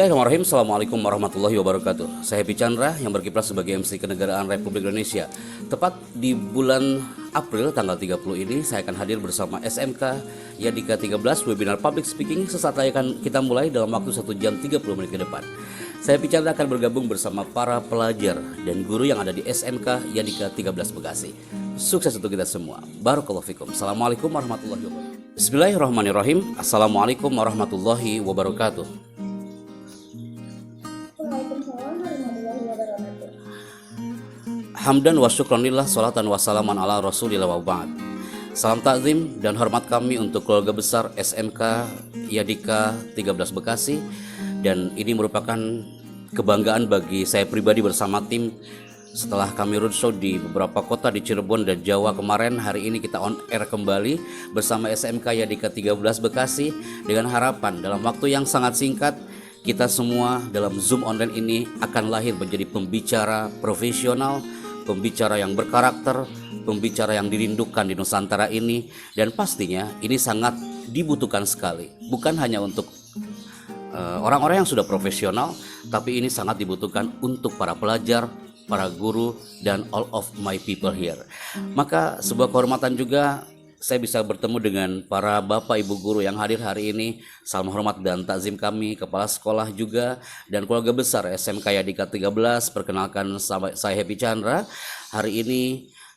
Bismillahirrahmanirrahim. Assalamualaikum warahmatullahi wabarakatuh. Saya Happy Chandra yang berkiprah sebagai MC Kenegaraan Republik Indonesia. Tepat di bulan April tanggal 30 ini saya akan hadir bersama SMK Yadika 13 webinar public speaking. Sesaat lagi akan kita mulai dalam waktu 1 jam 30 menit ke depan. Saya Happy Chandra akan bergabung bersama para pelajar dan guru yang ada di SMK Yadika 13 Bekasi. Sukses untuk kita semua. Barakallahu fikum. Assalamualaikum warahmatullahi wabarakatuh. Bismillahirrahmanirrahim. Assalamualaikum warahmatullahi wabarakatuh. Hamdan wa syukranillah, salatan wa salaman ala rasulillah wa ba'd. Salam takzim dan hormat kami untuk keluarga besar SMK Yadika 13 Bekasi. Dan ini merupakan kebanggaan bagi saya pribadi bersama tim. Setelah kami roadshow di beberapa kota di Cirebon dan Jawa kemarin, hari ini kita on air kembali bersama SMK Yadika 13 Bekasi. Dengan harapan dalam waktu yang sangat singkat, kita semua dalam Zoom online ini akan lahir menjadi pembicara profesional, pembicara yang berkarakter, pembicara yang dirindukan di Nusantara ini. Dan pastinya ini sangat dibutuhkan sekali, bukan hanya untuk orang-orang yang sudah profesional, tapi ini sangat dibutuhkan untuk para pelajar, para guru, dan all of my people here. Maka sebuah kehormatan juga saya bisa bertemu dengan para bapak ibu guru yang hadir hari ini. Salam hormat dan takzim kami, kepala sekolah juga, dan keluarga besar SMK Yadika 13. Perkenalkan, saya Happy Chandra. Hari ini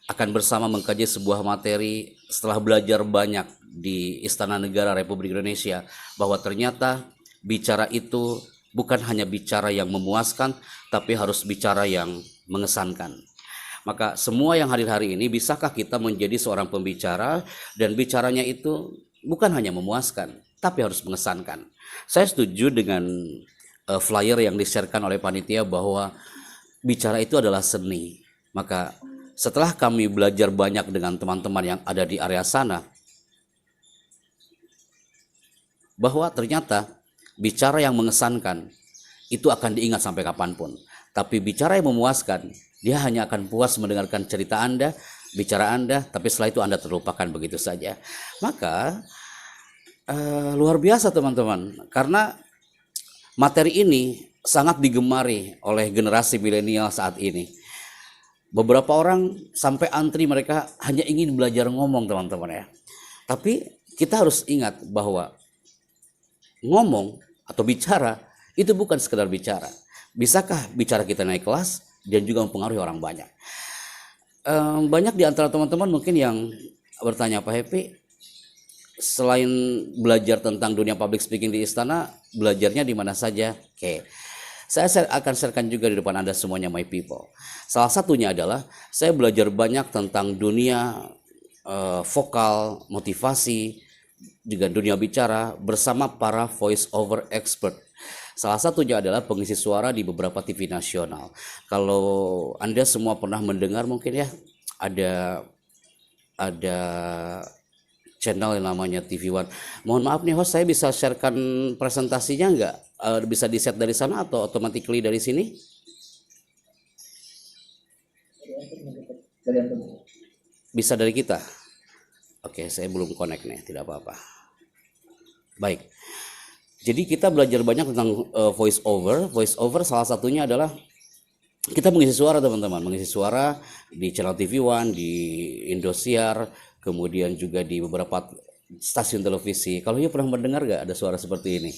akan bersama mengkaji sebuah materi setelah belajar banyak di Istana Negara Republik Indonesia, bahwa ternyata bicara itu bukan hanya bicara yang memuaskan, tapi harus bicara yang mengesankan. Maka semua yang hadir hari ini, bisakah kita menjadi seorang pembicara dan bicaranya itu bukan hanya memuaskan, tapi harus mengesankan. Saya setuju dengan flyer yang di-sharekan oleh panitia bahwa bicara itu adalah seni. Maka setelah kami belajar banyak dengan teman-teman yang ada di area sana, bahwa ternyata bicara yang mengesankan itu akan diingat sampai kapanpun. Tapi bicara yang memuaskan, dia hanya akan puas mendengarkan cerita Anda, bicara Anda, tapi setelah itu Anda terlupakan begitu saja. Maka luar biasa teman-teman, karena materi ini sangat digemari oleh generasi milenial saat ini. Beberapa orang sampai antri, mereka hanya ingin belajar ngomong teman-teman ya. Tapi kita harus ingat bahwa ngomong atau bicara itu bukan sekedar bicara. Bisakah bicara kita naik kelas dan juga mempengaruhi orang banyak? Banyak di antara teman-teman mungkin yang bertanya, Pak Happy, selain belajar tentang dunia public speaking di istana, belajarnya di mana saja? Oke. Saya akan sharekan juga di depan Anda semuanya, my people. Salah satunya adalah saya belajar banyak tentang dunia vokal, motivasi, juga dunia bicara bersama para voice over expert. Salah satunya adalah pengisi suara di beberapa TV nasional. Kalau Anda semua pernah mendengar mungkin ya, ada channel yang namanya TV One. Mohon maaf nih host, saya bisa sharekan presentasinya nggak? Bisa di set dari sana atau automatically dari sini? Bisa dari kita? Oke, saya belum connect nih, tidak apa-apa. Baik. Jadi kita belajar banyak tentang voice over. Voice over salah satunya adalah kita mengisi suara teman-teman. Mengisi suara di channel TV One, di Indosiar, kemudian juga di beberapa stasiun televisi. Kalau ya pernah mendengar gak ada suara seperti ini?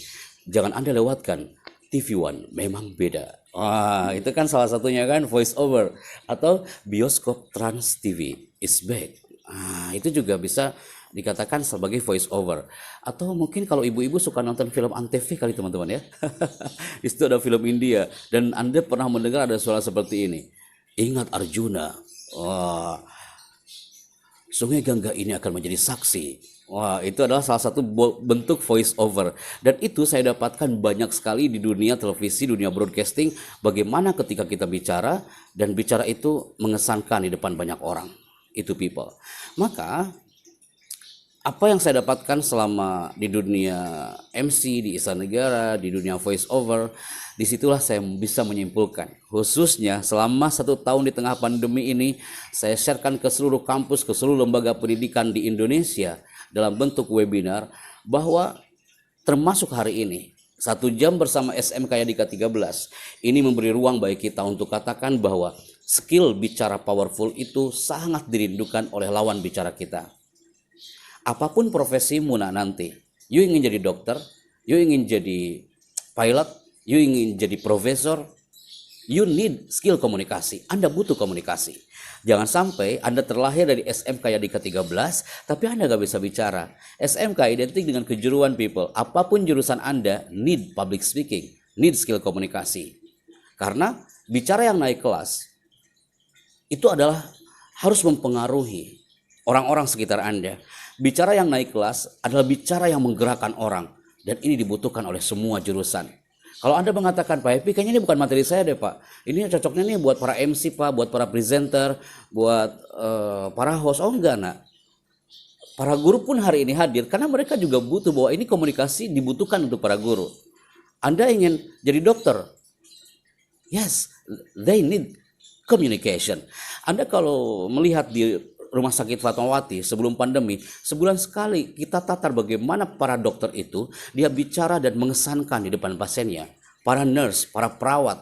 Jangan Anda lewatkan. TV One memang beda. Wah, itu kan salah satunya kan voice over. Atau bioskop Trans TV is back. Itu juga bisa dikatakan sebagai voice over. Atau mungkin kalau ibu-ibu suka nonton film Antv kali teman-teman ya. Di situ ada film India dan Anda pernah mendengar ada suara seperti ini. Ingat Arjuna. Wah. Sungai Gangga ini akan menjadi saksi. Wah, itu adalah salah satu bentuk voice over. Dan itu saya dapatkan banyak sekali di dunia televisi, dunia broadcasting. Bagaimana ketika kita bicara dan bicara itu mengesankan di depan banyak orang. Itu people. Maka apa yang saya dapatkan selama di dunia MC, di Istana Negara, di dunia voice over, disitulah saya bisa menyimpulkan. Khususnya selama 1 tahun di tengah pandemi ini, saya sharekan ke seluruh kampus, ke seluruh lembaga pendidikan di Indonesia dalam bentuk webinar, bahwa termasuk hari ini 1 jam bersama SMK Yadika 13 ini memberi ruang bagi kita untuk katakan bahwa skill bicara powerful itu sangat dirindukan oleh lawan bicara kita. Apapun profesimu nanti, you ingin jadi dokter, you ingin jadi pilot, you ingin jadi profesor, you need skill komunikasi. Anda butuh komunikasi. Jangan sampai Anda terlahir dari SMK Yadika 13, tapi Anda gak bisa bicara. SMK identik dengan kejuruan people. Apapun jurusan Anda, need public speaking, need skill komunikasi. Karena bicara yang naik kelas, itu adalah harus mempengaruhi orang-orang sekitar Anda. Bicara yang naik kelas adalah bicara yang menggerakkan orang. Dan ini dibutuhkan oleh semua jurusan. Kalau Anda mengatakan, Pak Happy, kayaknya ini bukan materi saya deh Pak. Ini cocoknya nih buat para MC Pak, buat para presenter, buat para host. Oh enggak nak. Para guru pun hari ini hadir karena mereka juga butuh bahwa ini komunikasi dibutuhkan untuk para guru. Anda ingin jadi dokter? Yes, they need communication. Anda kalau melihat di Rumah Sakit Fatmawati sebelum pandemi, sebulan sekali kita tatar bagaimana para dokter itu dia bicara dan mengesankan di depan pasiennya. Para nurse, para perawat,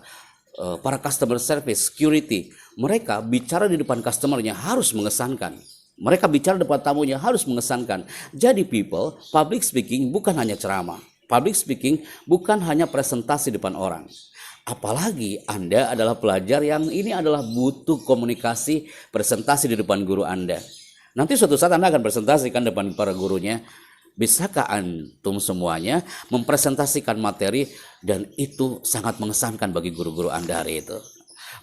para customer service, security, mereka bicara di depan customernya harus mengesankan. Mereka bicara di depan tamunya harus mengesankan. Jadi people, public speaking bukan hanya ceramah. Public speaking bukan hanya presentasi depan orang. Apalagi Anda adalah pelajar yang ini adalah butuh komunikasi, presentasi di depan guru Anda. Nanti suatu saat Anda akan presentasikan depan para gurunya. Bisakah antum semuanya mempresentasikan materi dan itu sangat mengesankan bagi guru-guru Anda hari itu.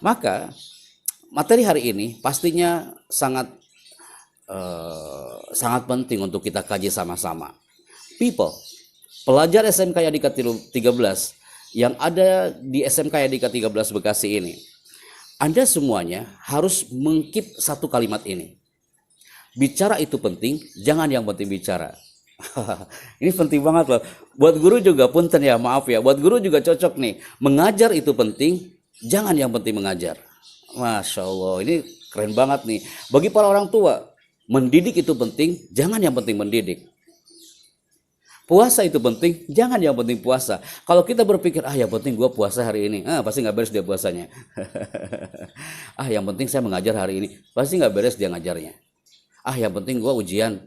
Maka materi hari ini pastinya sangat penting untuk kita kaji sama-sama. People, pelajar SMK Yadika 13 yang ada di SMK Yadika 13 Bekasi ini, Anda semuanya harus mengkip satu kalimat ini. Bicara itu penting, jangan yang penting bicara. Ini penting banget loh. Buat guru juga punten ya, maaf ya. Buat guru juga cocok nih. Mengajar itu penting, jangan yang penting mengajar. Masya Allah, ini keren banget nih. Bagi para orang tua, mendidik itu penting, jangan yang penting mendidik. Puasa itu penting, jangan yang penting puasa. Kalau kita berpikir, yang penting gue puasa hari ini, pasti nggak beres dia puasanya. Yang penting saya mengajar hari ini, pasti nggak beres dia ngajarnya. Yang penting gue ujian.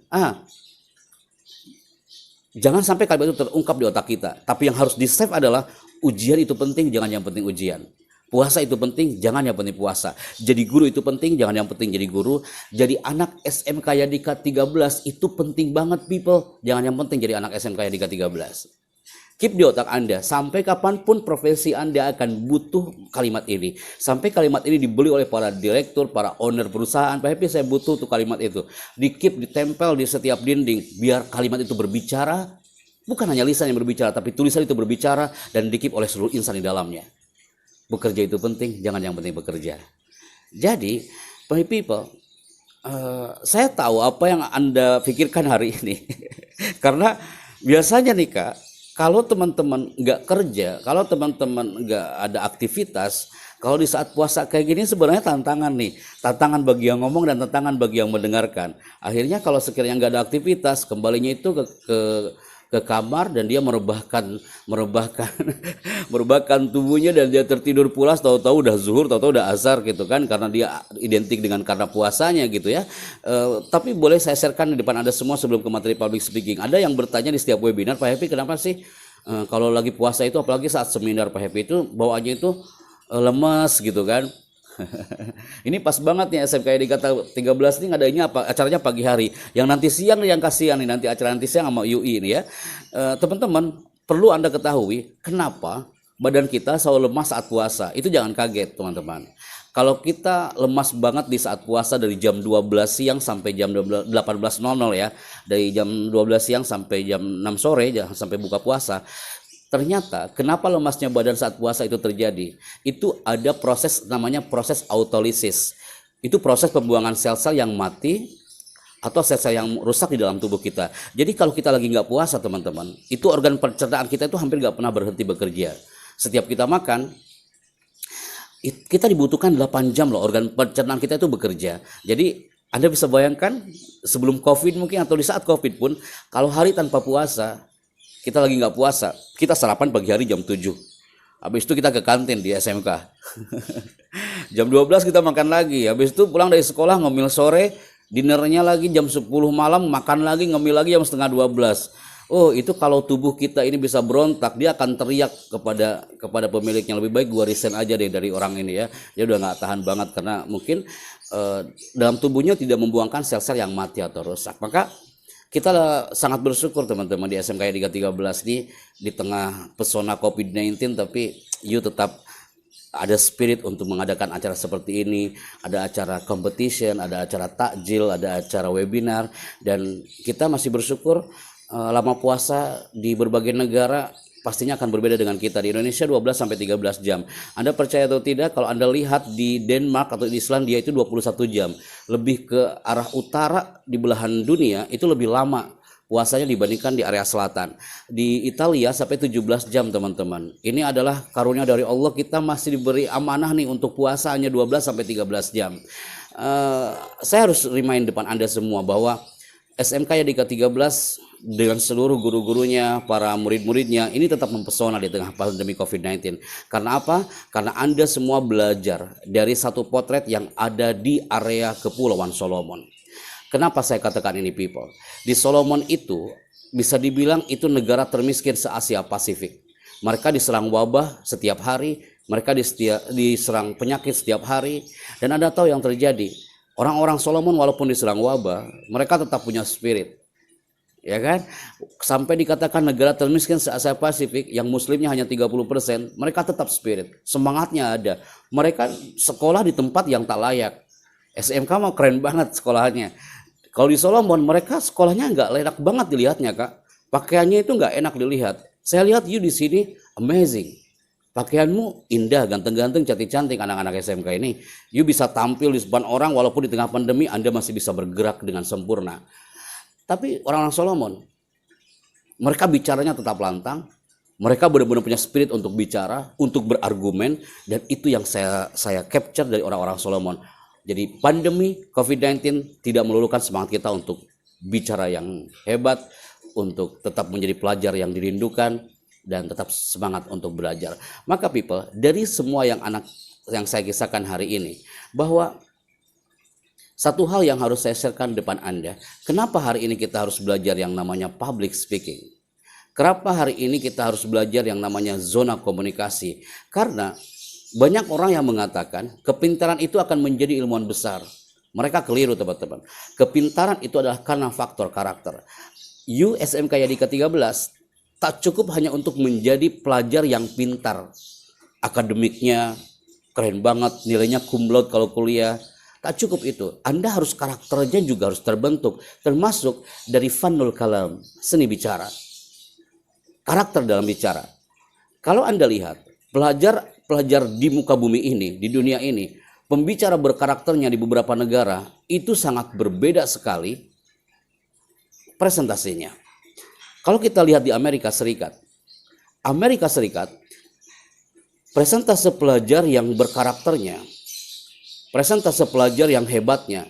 Jangan sampai kalimat itu terungkap di otak kita. Tapi yang harus di-save adalah ujian itu penting, jangan yang penting ujian. Puasa itu penting, jangan yang penting puasa. Jadi guru itu penting, jangan yang penting jadi guru. Jadi anak SMK Yadika 13 itu penting banget people. Jangan yang penting jadi anak SMK Yadika 13. Keep di otak Anda, sampai kapanpun profesi Anda akan butuh kalimat ini. Sampai kalimat ini dibeli oleh para direktur, para owner perusahaan. Pak Happy, saya butuh tuh kalimat itu. Di-keep, ditempel di setiap dinding. Biar kalimat itu berbicara, bukan hanya lisan yang berbicara, tapi tulisan itu berbicara dan di-keep oleh seluruh insan di dalamnya. Bekerja itu penting, jangan yang penting bekerja. Jadi, people, saya tahu apa yang Anda pikirkan hari ini. Karena biasanya nih Kak, kalau teman-teman nggak kerja, kalau teman-teman nggak ada aktivitas, kalau di saat puasa kayak gini sebenarnya tantangan nih. Tantangan bagi yang ngomong dan tantangan bagi yang mendengarkan. Akhirnya kalau sekiranya nggak ada aktivitas, kembalinya itu ke kamar dan dia merebahkan tubuhnya dan dia tertidur pulas, tahu-tahu udah zuhur, tahu-tahu udah azhar gitu kan, karena dia identik dengan karena puasanya gitu ya. Tapi boleh saya sharekan di depan Anda semua sebelum ke materi public speaking. Ada yang bertanya di setiap webinar, Pak Happy, kenapa sih kalau lagi puasa itu, apalagi saat seminar Pak Happy itu bawaannya itu lemas gitu kan. Ini pas banget nih SMK Yadika 13 ini ngadainnya apa? Acaranya pagi hari. Yang nanti siang yang kasihan nih, nanti acara nanti siang sama UI ini ya. Teman-teman, perlu Anda ketahui kenapa badan kita selalu lemas saat puasa. Itu jangan kaget teman-teman. Kalau kita lemas banget di saat puasa dari jam 12 siang sampai jam 18.00 ya. Dari jam 12 siang sampai jam 6 sore sampai buka puasa. Ternyata kenapa lemasnya badan saat puasa itu terjadi? Itu ada proses namanya proses autolisis. Itu proses pembuangan sel-sel yang mati atau sel-sel yang rusak di dalam tubuh kita. Jadi kalau kita lagi nggak puasa teman-teman, itu organ pencernaan kita itu hampir nggak pernah berhenti bekerja. Setiap kita makan, kita dibutuhkan 8 jam loh organ pencernaan kita itu bekerja. Jadi Anda bisa bayangkan sebelum COVID mungkin atau di saat COVID pun, kalau hari tanpa puasa, kita lagi nggak puasa, kita sarapan pagi hari jam 7. Habis itu kita ke kantin di SMK. Jam 12 kita makan lagi. Habis itu pulang dari sekolah ngemil sore, dinernya lagi jam 10 malam, makan lagi, ngemil lagi jam setengah 12. Oh, itu kalau tubuh kita ini bisa berontak, dia akan teriak kepada pemiliknya, lebih baik gua resign aja deh dari orang ini ya. Dia udah nggak tahan banget karena mungkin dalam tubuhnya tidak membuangkan sel-sel yang mati atau rusak. Maka kita sangat bersyukur teman-teman di SMK Yadika 13 ini di tengah pesona COVID-19, tapi you tetap ada spirit untuk mengadakan acara seperti ini, ada acara competition, ada acara takjil, ada acara webinar, dan kita masih bersyukur lama puasa di berbagai negara pastinya akan berbeda dengan kita. Di Indonesia 12 sampai 13 jam. Anda percaya atau tidak, kalau Anda lihat di Denmark atau di Islandia itu 21 jam. Lebih ke arah utara di belahan dunia itu lebih lama puasanya dibandingkan di area selatan. Di Italia sampai 17 jam teman-teman. Ini adalah karunia dari Allah, kita masih diberi amanah nih untuk puasa hanya 12 sampai 13 jam. Saya harus remind depan Anda semua bahwa SMK Yadika 13 dengan seluruh guru-gurunya, para murid-muridnya ini tetap mempesona di tengah pandemi COVID-19. Karena apa? Karena Anda semua belajar dari satu potret yang ada di area Kepulauan Solomon. Kenapa saya katakan ini people? Di Solomon itu bisa dibilang itu negara termiskin se-Asia Pasifik. Mereka diserang wabah setiap hari, mereka diserang penyakit setiap hari, dan Anda tahu yang terjadi. Orang-orang Solomon walaupun diserang wabah, mereka tetap punya spirit. Ya kan? Sampai dikatakan negara termiskin se-Asia Pasifik yang muslimnya hanya 30%, mereka tetap spirit. Semangatnya ada. Mereka sekolah di tempat yang tak layak. SMK mah keren banget sekolahnya. Kalau di Solomon mereka sekolahnya nggak enak banget dilihatnya, Kak. Pakaiannya itu nggak enak dilihat. Saya lihat you di sini amazing. Pakaianmu indah, ganteng-ganteng, cantik-cantik anak-anak SMK ini. You bisa tampil di depan orang walaupun di tengah pandemi Anda masih bisa bergerak dengan sempurna. Tapi orang-orang Solomon, mereka bicaranya tetap lantang. Mereka benar-benar punya spirit untuk bicara, untuk berargumen, dan itu yang saya capture dari orang-orang Solomon. Jadi pandemi COVID-19 tidak melulukan semangat kita untuk bicara yang hebat, untuk tetap menjadi pelajar yang dirindukan, dan tetap semangat untuk belajar. Maka people, dari semua yang saya kisahkan hari ini, bahwa satu hal yang harus saya sharekan depan Anda, kenapa hari ini kita harus belajar yang namanya public speaking? Kenapa hari ini kita harus belajar yang namanya zona komunikasi? Karena banyak orang yang mengatakan kepintaran itu akan menjadi ilmuwan besar. Mereka keliru teman-teman. Kepintaran itu adalah karena faktor karakter. You SMK Yadika 13 tak cukup hanya untuk menjadi pelajar yang pintar. Akademiknya keren banget, nilainya cum laude kalau kuliah. Tak cukup itu. Anda harus karakternya juga harus terbentuk. Termasuk dari fanul kalam, seni bicara. Karakter dalam bicara. Kalau Anda lihat, pelajar di muka bumi ini, di dunia ini, pembicara berkarakternya di beberapa negara, itu sangat berbeda sekali presentasinya. Kalau kita lihat di Amerika Serikat, presentase pelajar yang berkarakternya, presentase pelajar yang hebatnya,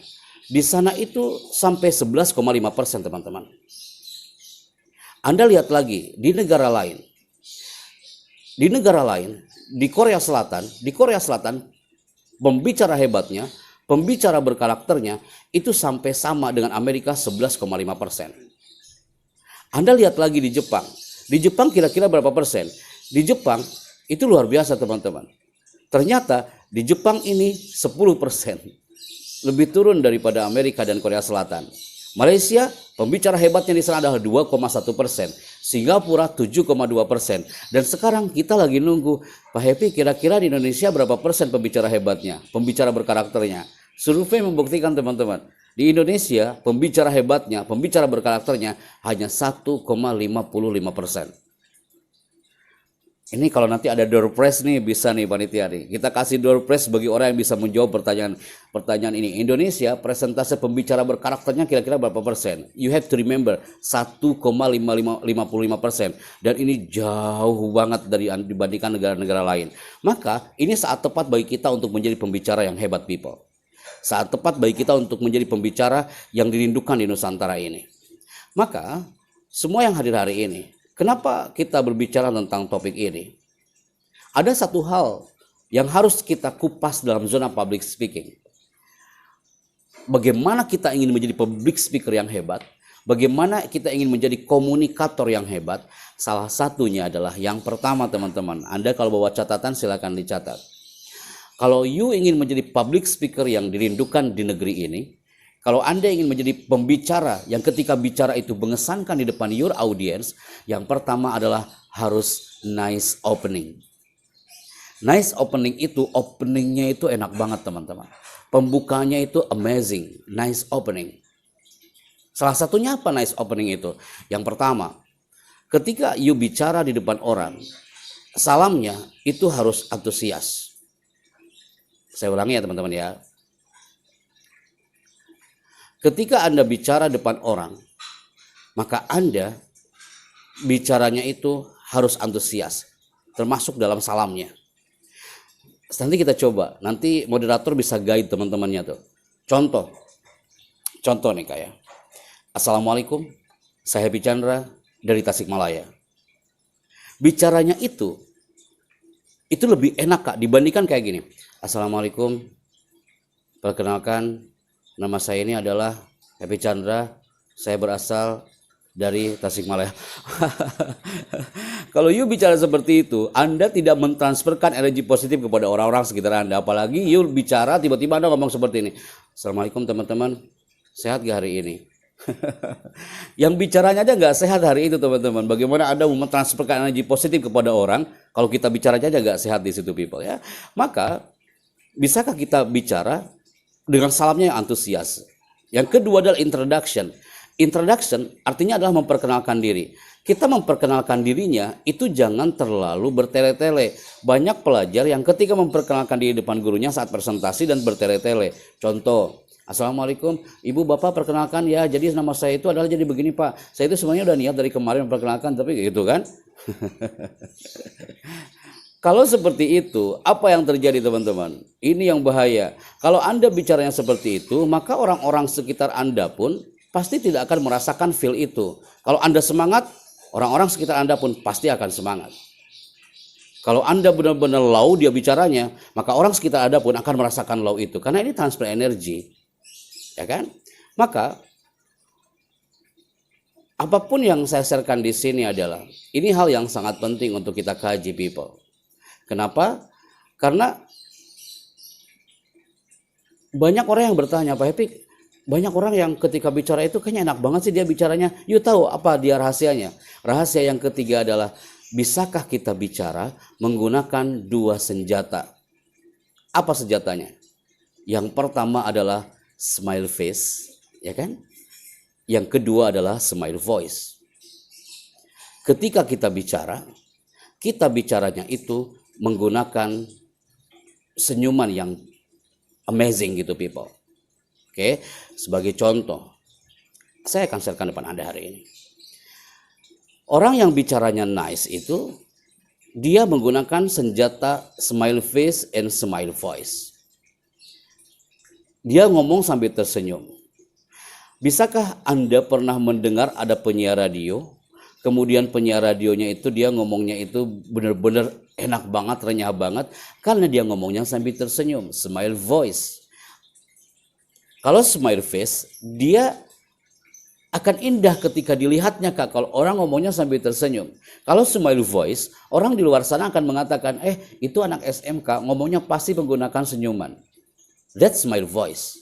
di sana itu sampai 11,5% teman-teman. Anda lihat lagi di negara lain, di Korea Selatan, pembicara hebatnya, pembicara berkarakternya, itu sampai sama dengan Amerika 11,5%. Anda lihat lagi di Jepang. Di Jepang kira-kira berapa persen? Di Jepang itu luar biasa teman-teman. Ternyata di Jepang ini 10%. Lebih turun daripada Amerika dan Korea Selatan. Malaysia, pembicara hebatnya di sana adalah 2,1%. Singapura 7,2%. Dan sekarang kita lagi nunggu, Pak Happy, kira-kira di Indonesia berapa persen pembicara hebatnya, pembicara berkarakternya? Survei membuktikan teman-teman, di Indonesia pembicara hebatnya, pembicara berkarakternya hanya 1,55%. Ini kalau nanti ada door prize nih, bisa nih panitia nih. Kita kasih door prize bagi orang yang bisa menjawab pertanyaan ini. Indonesia presentase pembicara berkarakternya kira-kira berapa persen? You have to remember 1,55%. Dan ini jauh banget dibandingkan negara-negara lain. Maka ini saat tepat bagi kita untuk menjadi pembicara yang hebat people. Saat tepat bagi kita untuk menjadi pembicara yang dirindukan di Nusantara ini. Maka semua yang hadir hari ini, Kenapa kita berbicara tentang topik ini? Ada satu hal yang harus kita kupas dalam zona public speaking. Bagaimana kita ingin menjadi public speaker yang hebat, bagaimana kita ingin menjadi komunikator yang hebat. Salah satunya adalah yang pertama, teman-teman. Anda kalau bawa catatan silakan dicatat. Kalau you ingin menjadi public speaker yang dirindukan di negeri ini, kalau Anda ingin menjadi pembicara yang ketika bicara itu mengesankan di depan your audience, yang pertama adalah harus nice opening. Nice opening itu, openingnya itu enak banget, teman-teman. Pembukanya itu amazing, nice opening. Salah satunya apa nice opening itu? Yang pertama, ketika you bicara di depan orang, salamnya itu harus antusias. Saya ulangi ya teman-teman ya. Ketika Anda bicara depan orang, maka Anda bicaranya itu harus antusias, termasuk dalam salamnya. Nanti kita coba, nanti moderator bisa guide teman-temannya tuh. Contoh nih kayak, Assalamualaikum, saya Happy Chandra dari Tasikmalaya. Bicaranya itu lebih enak Kak dibandingkan kayak gini. Assalamualaikum, perkenalkan nama saya ini adalah Happy Chandra, saya berasal dari Tasikmalaya. Kalau you bicara seperti itu, Anda tidak mentransferkan energi positif kepada orang-orang sekitar Anda. Apalagi you bicara tiba-tiba Anda ngomong seperti ini. Assalamualaikum teman-teman, sehat gak hari ini? Yang bicaranya aja nggak sehat hari itu teman-teman. Bagaimana Anda mentransferkan energi positif kepada orang kalau kita bicaranya aja nggak sehat di situ people ya. Maka bisakah kita bicara dengan salamnya yang antusias? Yang kedua adalah introduction. Introduction artinya adalah memperkenalkan diri. Kita memperkenalkan dirinya itu jangan terlalu bertele-tele. Banyak pelajar yang ketika memperkenalkan diri depan gurunya saat presentasi dan bertele-tele. Contoh, Assalamualaikum, Ibu Bapak perkenalkan ya. Jadi nama saya itu adalah jadi begini Pak. Saya itu sebenarnya udah niat dari kemarin memperkenalkan tapi gitu kan. Kalau seperti itu, apa yang terjadi teman-teman? Ini yang bahaya. Kalau Anda bicaranya seperti itu, maka orang-orang sekitar Anda pun pasti tidak akan merasakan feel itu. Kalau Anda semangat, orang-orang sekitar Anda pun pasti akan semangat. Kalau Anda benar-benar low dia bicaranya, maka orang sekitar Anda pun akan merasakan low itu. Karena ini transfer energi. Ya kan? Maka apapun yang saya sharekan di sini adalah ini hal yang sangat penting untuk kita kaji people. Kenapa? Karena banyak orang yang bertanya, Pak Happy, banyak orang yang ketika bicara itu kayaknya enak banget sih dia bicaranya. You tahu apa dia rahasianya? Rahasia yang ketiga adalah bisakah kita bicara menggunakan dua senjata? Apa senjatanya? Yang pertama adalah smile face, ya kan? Yang kedua adalah smile voice. Ketika kita bicaranya itu menggunakan senyuman yang amazing gitu people. Oke, sebagai contoh, saya akan sharekan depan Anda hari ini. Orang yang bicaranya nice itu, dia menggunakan senjata smile face and smile voice. Dia ngomong sambil tersenyum. Bisakah Anda pernah mendengar ada penyiar radio, kemudian penyiar radionya itu dia ngomongnya itu benar-benar enak banget, renyah banget, karena dia ngomongnya sambil tersenyum, smile voice. Kalau smile face, dia akan indah ketika dilihatnya Kak, kalau orang ngomongnya sambil tersenyum. Kalau smile voice, orang di luar sana akan mengatakan, itu anak SMK ngomongnya pasti menggunakan senyuman. That's smile voice.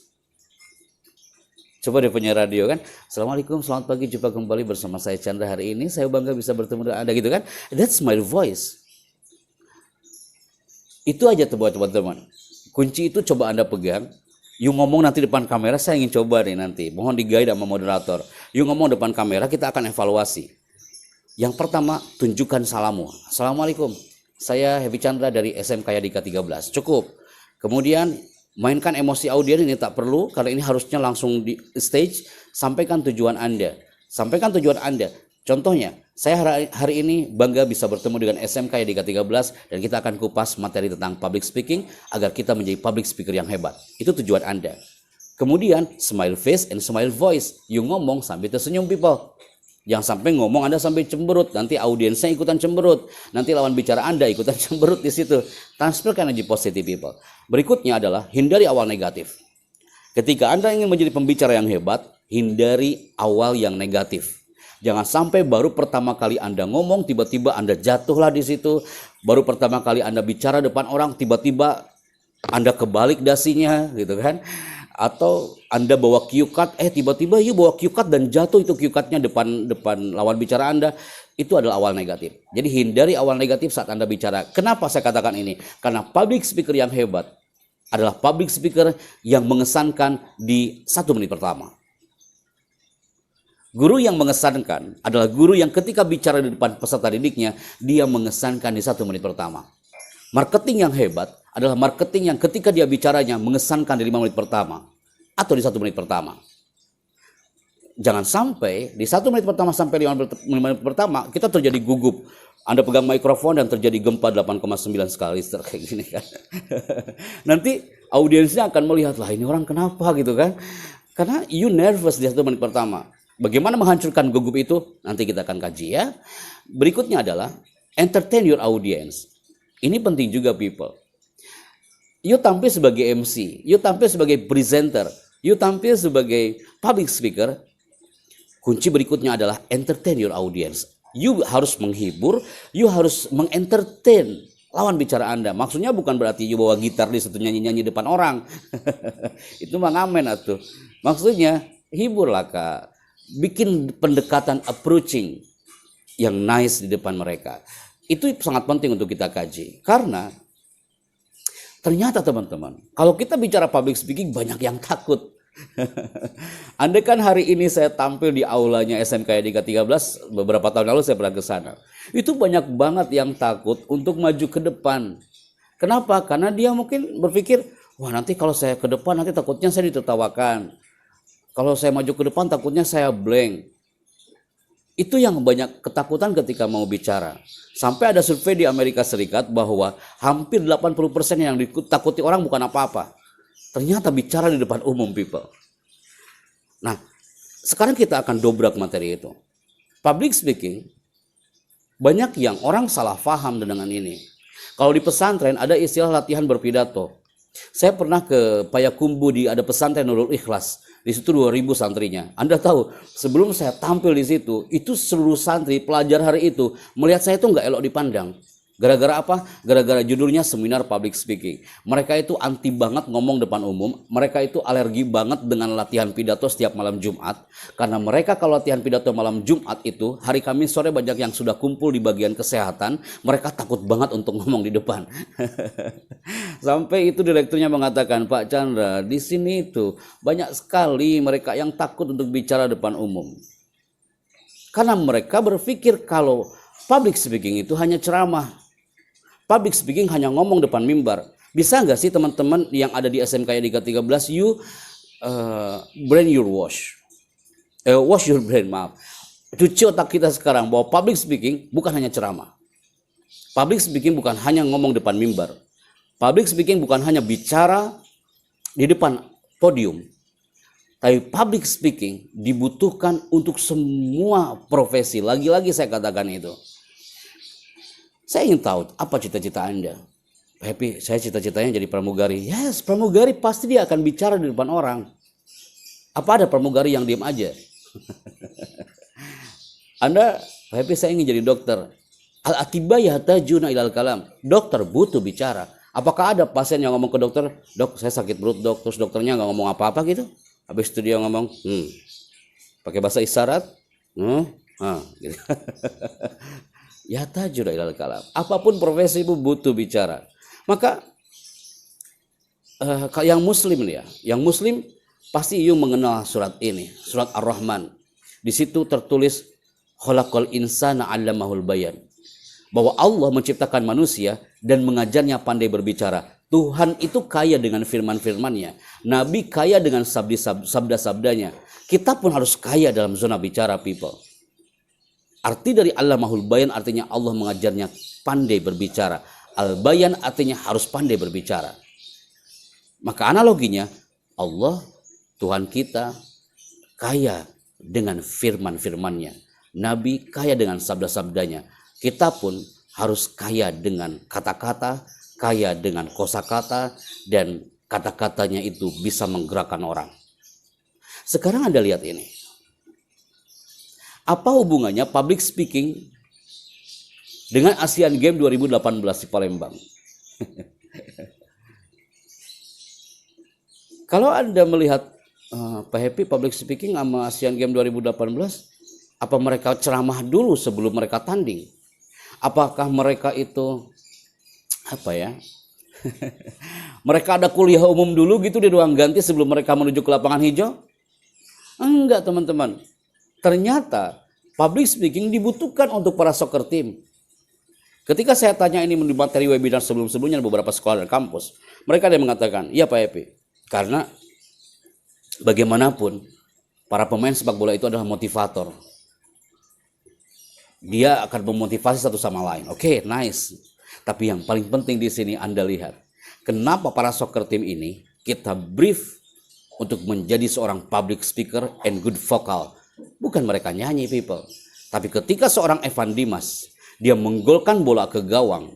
Coba deh penyiar radio kan, Assalamualaikum, selamat pagi, jumpa kembali bersama saya Chandra hari ini. Saya bangga bisa bertemu dengan Anda gitu kan. That's smile voice. Itu aja buat teman-teman. Kunci itu coba Anda pegang. You ngomong nanti depan kamera, saya ingin coba nih nanti. Mohon di-guide sama moderator. You ngomong depan kamera, kita akan evaluasi. Yang pertama, tunjukkan salammu. Assalamualaikum, saya Happy Chandra dari SMK Yadika 13. Cukup. Kemudian mainkan emosi audiens ini tak perlu, karena ini harusnya langsung di stage. Sampaikan tujuan Anda. Sampaikan tujuan Anda. Contohnya, saya hari ini bangga bisa bertemu dengan SMK Yadika 13 dan kita akan kupas materi tentang public speaking agar kita menjadi public speaker yang hebat. Itu tujuan Anda. Kemudian, smile face and smile voice. You ngomong sambil tersenyum people. Jangan sampai ngomong Anda sampai cemberut, nanti audiensnya ikutan cemberut, nanti lawan bicara Anda ikutan cemberut di situ. Transferkan energi positif people. Berikutnya adalah hindari awal negatif. Ketika Anda ingin menjadi pembicara yang hebat, hindari awal yang negatif. Jangan sampai baru pertama kali Anda ngomong, tiba-tiba Anda jatuhlah di situ. Baru pertama kali Anda bicara depan orang, tiba-tiba Anda kebalik dasinya, gitu kan? Atau Anda bawa cue card, tiba-tiba you bawa cue card dan jatuh itu cue cardnya depan lawan bicara Anda. Itu adalah awal negatif. Jadi hindari awal negatif saat Anda bicara. Kenapa saya katakan ini? Karena public speaker yang hebat adalah public speaker yang mengesankan di 1 menit pertama. Guru yang mengesankan adalah guru yang ketika bicara di depan peserta didiknya, dia mengesankan di 1 menit pertama. Marketing yang hebat adalah marketing yang ketika dia bicaranya mengesankan di 5 menit pertama atau di 1 menit pertama. Jangan sampai di 1 menit pertama sampai 5 menit pertama kita terjadi gugup. Anda pegang mikrofon dan terjadi gempa 8,9 skala Richter kayak gini kan. Nanti audiensnya akan melihat, lah ini orang kenapa gitu kan. Karena you nervous di 1 menit pertama. Bagaimana menghancurkan gugup itu? Nanti kita akan kaji ya. Berikutnya adalah entertain your audience. Ini penting juga people. You tampil sebagai MC, you tampil sebagai presenter, you tampil sebagai public speaker. Kunci berikutnya adalah entertain your audience. You harus menghibur, you harus mengentertain lawan bicara Anda. Maksudnya bukan berarti you bawa gitar di situ nyanyi-nyanyi depan orang. Itu mah ngamen atuh. Maksudnya hiburlah Kak. Bikin pendekatan approaching yang nice di depan mereka. Itu sangat penting untuk kita kaji. Karena ternyata teman-teman, kalau kita bicara public speaking banyak yang takut. Andai kan hari ini saya tampil di aulanya SMK Yadika 13, beberapa tahun lalu saya pernah ke sana. Itu banyak banget yang takut untuk maju ke depan. Kenapa? Karena dia mungkin berpikir, wah nanti kalau saya ke depan nanti takutnya saya ditertawakan. Kalau saya maju ke depan takutnya saya blank. Itu yang banyak ketakutan ketika mau bicara. Sampai ada survei di Amerika Serikat bahwa hampir 80% yang ditakuti orang bukan apa-apa. Ternyata bicara di depan umum people. Nah, sekarang kita akan dobrak materi itu. Public speaking, banyak yang orang salah paham dengan ini. Kalau di pesantren ada istilah latihan berpidato. Saya pernah ke Payakumbuh ada pesantren Nurul Ikhlas. Di situ 2000 santrinya. Anda tahu, sebelum saya tampil di situ, itu seluruh santri pelajar hari itu melihat saya itu nggak elok dipandang. Gara-gara apa? Gara-gara judulnya seminar public speaking. Mereka itu anti banget ngomong depan umum. Mereka itu alergi banget dengan latihan pidato setiap malam Jumat. Karena mereka kalau latihan pidato malam Jumat itu, hari Kamis sore banyak yang sudah kumpul di bagian kesehatan. Mereka takut banget untuk ngomong di depan. Sampai itu direkturnya mengatakan, Pak Chandra, di sini itu banyak sekali mereka yang takut untuk bicara depan umum. Karena mereka berpikir kalau public speaking itu hanya ceramah. Public speaking hanya ngomong depan mimbar. Bisa nggak sih teman-teman yang ada di SMK Yadika 13, you brain your wash. Wash your brain, maaf. Cuci otak kita sekarang bahwa public speaking bukan hanya ceramah. Public speaking bukan hanya ngomong depan mimbar. Public speaking bukan hanya bicara di depan podium. Tapi public speaking dibutuhkan untuk semua profesi. Lagi-lagi saya katakan itu. Saya ingin tahu apa cita-cita Anda. Happy, saya cita-citanya jadi pramugari. Yes, pramugari pasti dia akan bicara di depan orang. Apa ada pramugari yang diam aja? Anda, Happy, saya ingin jadi dokter. Al-atibba yahtajuna ilal kalam. Dokter butuh bicara. Apakah ada pasien yang ngomong ke dokter, dok saya sakit perut dok, terus dokternya nggak ngomong apa-apa gitu? Habis itu dia ngomong, pakai bahasa isyarat, gitu. Ya tajur ilal kalam. Apapun profesi itu butuh bicara. Maka yang muslim nih ya, yang muslim pasti you mengenal surat ini, surat Ar-Rahman. Di situ tertulis khalaqal insana 'allamahul bayan. Bahwa Allah menciptakan manusia dan mengajarnya pandai berbicara. Tuhan itu kaya dengan firman-firmannya. Nabi kaya dengan sabda-sabdanya. Kita pun harus kaya dalam zona bicara people. Arti dari Allamahul Bayan artinya Allah mengajarnya pandai berbicara. Al-Bayan artinya harus pandai berbicara. Maka analoginya Allah, Tuhan kita, kaya dengan firman-firmannya. Nabi kaya dengan sabda-sabdanya. Kita pun harus kaya dengan kata-kata, kaya dengan kosakata, dan kata-katanya itu bisa menggerakkan orang. Sekarang Anda lihat ini. Apa hubungannya public speaking dengan Asian Games 2018 di Palembang? Kalau Anda melihat Pak Happy public speaking sama Asian Games 2018, apa mereka ceramah dulu sebelum mereka tanding? Apakah mereka itu mereka ada kuliah umum dulu gitu di ruang ganti sebelum mereka menuju ke lapangan hijau? Enggak, teman-teman. Ternyata public speaking dibutuhkan untuk para soccer team. Ketika saya tanya ini di materi webinar sebelum-sebelumnya di beberapa sekolah dan kampus, mereka ada yang mengatakan, iya Pak Happy, karena bagaimanapun para pemain sepak bola itu adalah motivator. Dia akan memotivasi satu sama lain. Oke, nice. Tapi yang paling penting di sini Anda lihat, kenapa para soccer team ini kita brief untuk menjadi seorang public speaker and good vocal. Bukan mereka nyanyi, people. Tapi ketika seorang Evan Dimas, dia menggolkan bola ke gawang,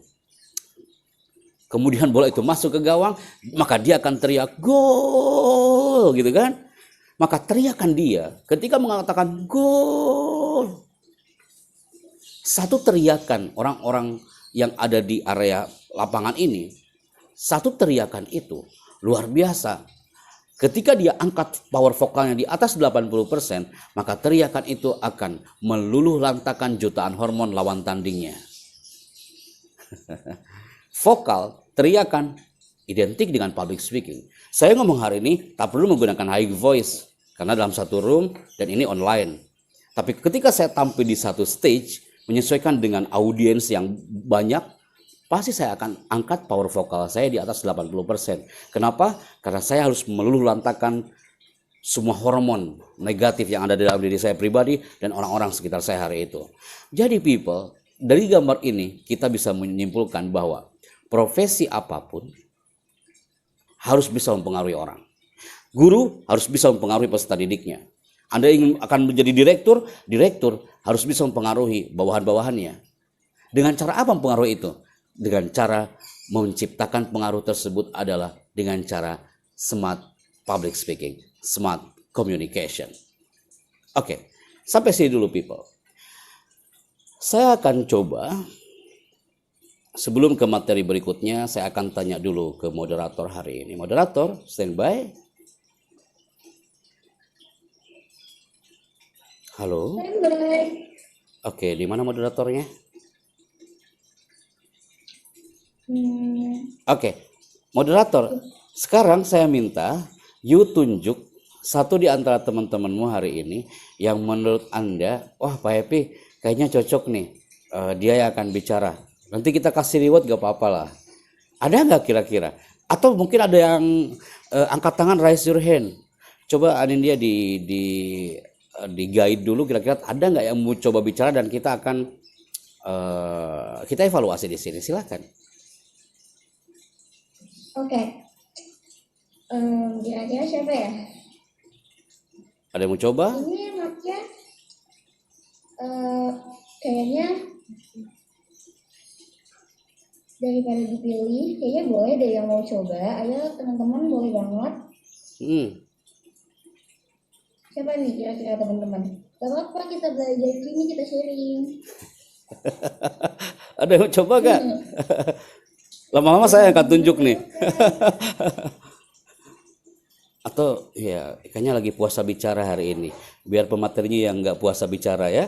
kemudian bola itu masuk ke gawang, maka dia akan teriak gol, gitu kan? Maka teriakan dia ketika mengatakan gol, satu teriakan orang-orang yang ada di area lapangan ini, satu teriakan itu luar biasa. Ketika dia angkat power vokalnya di atas 80%, maka teriakan itu akan meluluh lantakan jutaan hormon lawan tandingnya. Vokal, teriakan, identik dengan public speaking. Saya ngomong hari ini tak perlu menggunakan high voice, karena dalam satu room dan ini online. Tapi ketika saya tampil di satu stage, menyesuaikan dengan audiens yang banyak, pasti saya akan angkat power vokal saya di atas 80%. Kenapa? Karena saya harus meluluh lantakan semua hormon negatif yang ada dalam diri saya pribadi dan orang-orang sekitar saya hari itu. Jadi people, dari gambar ini kita bisa menyimpulkan bahwa profesi apapun harus bisa mempengaruhi orang. Guru harus bisa mempengaruhi peserta didiknya. Anda ingin akan menjadi direktur, direktur harus bisa mempengaruhi bawahan-bawahannya. Dengan cara apa mempengaruhi itu? Dengan cara menciptakan pengaruh tersebut adalah dengan cara smart public speaking, smart communication. Oke, sampai sini dulu people. Saya akan coba, sebelum ke materi berikutnya, saya akan tanya dulu ke moderator hari ini. Moderator, standby. Halo. Oke, di mana moderatornya? Oke, moderator, sekarang saya minta you tunjuk satu di antara teman-temanmu hari ini yang menurut Anda, wah Pak Happy kayaknya cocok nih, dia yang akan bicara. Nanti kita kasih reward gak apa-apa lah. Ada nggak kira-kira? Atau mungkin ada yang angkat tangan, raise your hand. Coba Anindya di guide dulu kira-kira ada nggak yang mau coba bicara dan kita akan kita evaluasi di sini. Silakan. Oke, kira-kira siapa ya? Ada yang mau coba? Ini anaknya kayaknya daripada dipilih, kayaknya boleh deh yang mau coba. Ayo teman-teman, boleh banget. Siapa nih kira-kira teman-teman? Gak apa-apa, kita belajar ini, kita sharing. Ada yang mau coba gak? Lama-lama saya akan tunjuk nih. Atau ya kayaknya lagi puasa bicara hari ini. Biar pematerinya yang nggak puasa bicara ya.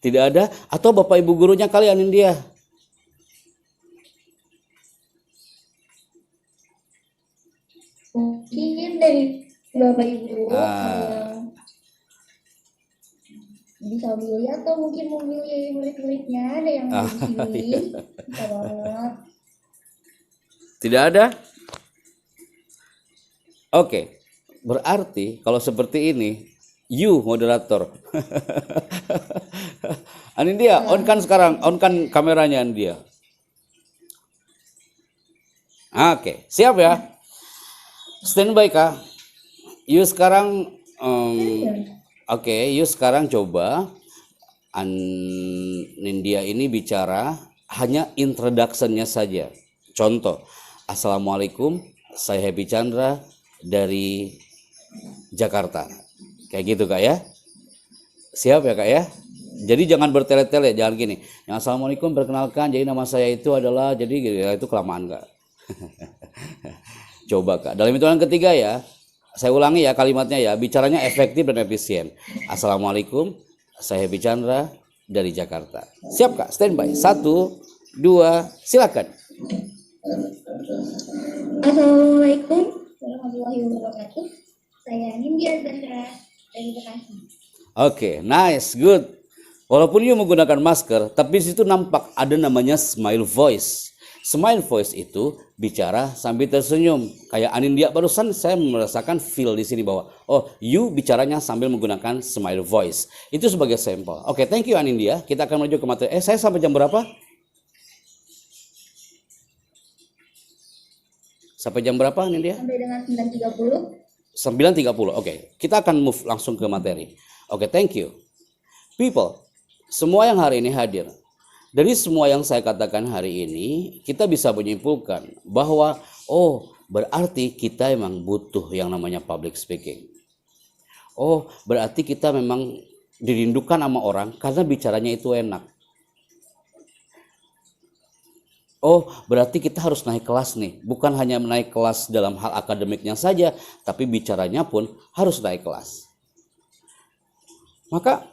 Tidak ada? Atau Bapak Ibu gurunya kalian dia? Mungkin dari Bapak Ibu bisa milih atau mungkin mau milih murid-muridnya, ada yang mau dipilih. Bisa banget. Tidak ada? Oke, berarti kalau seperti ini, you moderator. Anindya, on kan sekarang, on kan kameranya Anindya. Oke, siap ya? Standby kah? You sekarang Oke, yuk sekarang coba Nindya ini bicara hanya introduction-nya saja. Contoh, Assalamualaikum, saya Happy Chandra dari Jakarta. Kayak gitu Kak ya. Siap ya Kak ya. Jadi jangan bertele-tele, jangan gini. Yang Assalamualaikum, perkenalkan, jadi nama saya itu adalah, jadi ya, itu kelamaan Kak. Coba Kak, dalam hitungan ketiga ya, saya ulangi ya kalimatnya ya, bicaranya efektif dan efisien. Assalamualaikum, saya Happy Chandra dari Jakarta. Siap Kak, standby. 1, 2, silakan. Assalamualaikum warahmatullahi wabarakatuh. Saya Nindya Zahra dari Bekasi. Oke, nice, good. Walaupun you menggunakan masker, tapi di situ nampak ada namanya smile voice. Smile voice itu bicara sambil tersenyum. Kayak Anindya barusan saya merasakan feel di sini bahwa oh, you bicaranya sambil menggunakan smile voice. Itu sebagai sampel. Oke, thank you Anindya. Kita akan menuju ke materi. Saya sampai jam berapa? Sampai jam berapa Anindya? Sampai dengan 9.30. 9.30. Oke, kita akan move langsung ke materi. Oke, thank you. People, semua yang hari ini hadir. Dari semua yang saya katakan hari ini, kita bisa menyimpulkan bahwa oh, berarti kita memang butuh yang namanya public speaking. Oh, berarti kita memang dirindukan sama orang karena bicaranya itu enak. Oh, berarti kita harus naik kelas nih. Bukan hanya naik kelas dalam hal akademiknya saja, tapi bicaranya pun harus naik kelas. Maka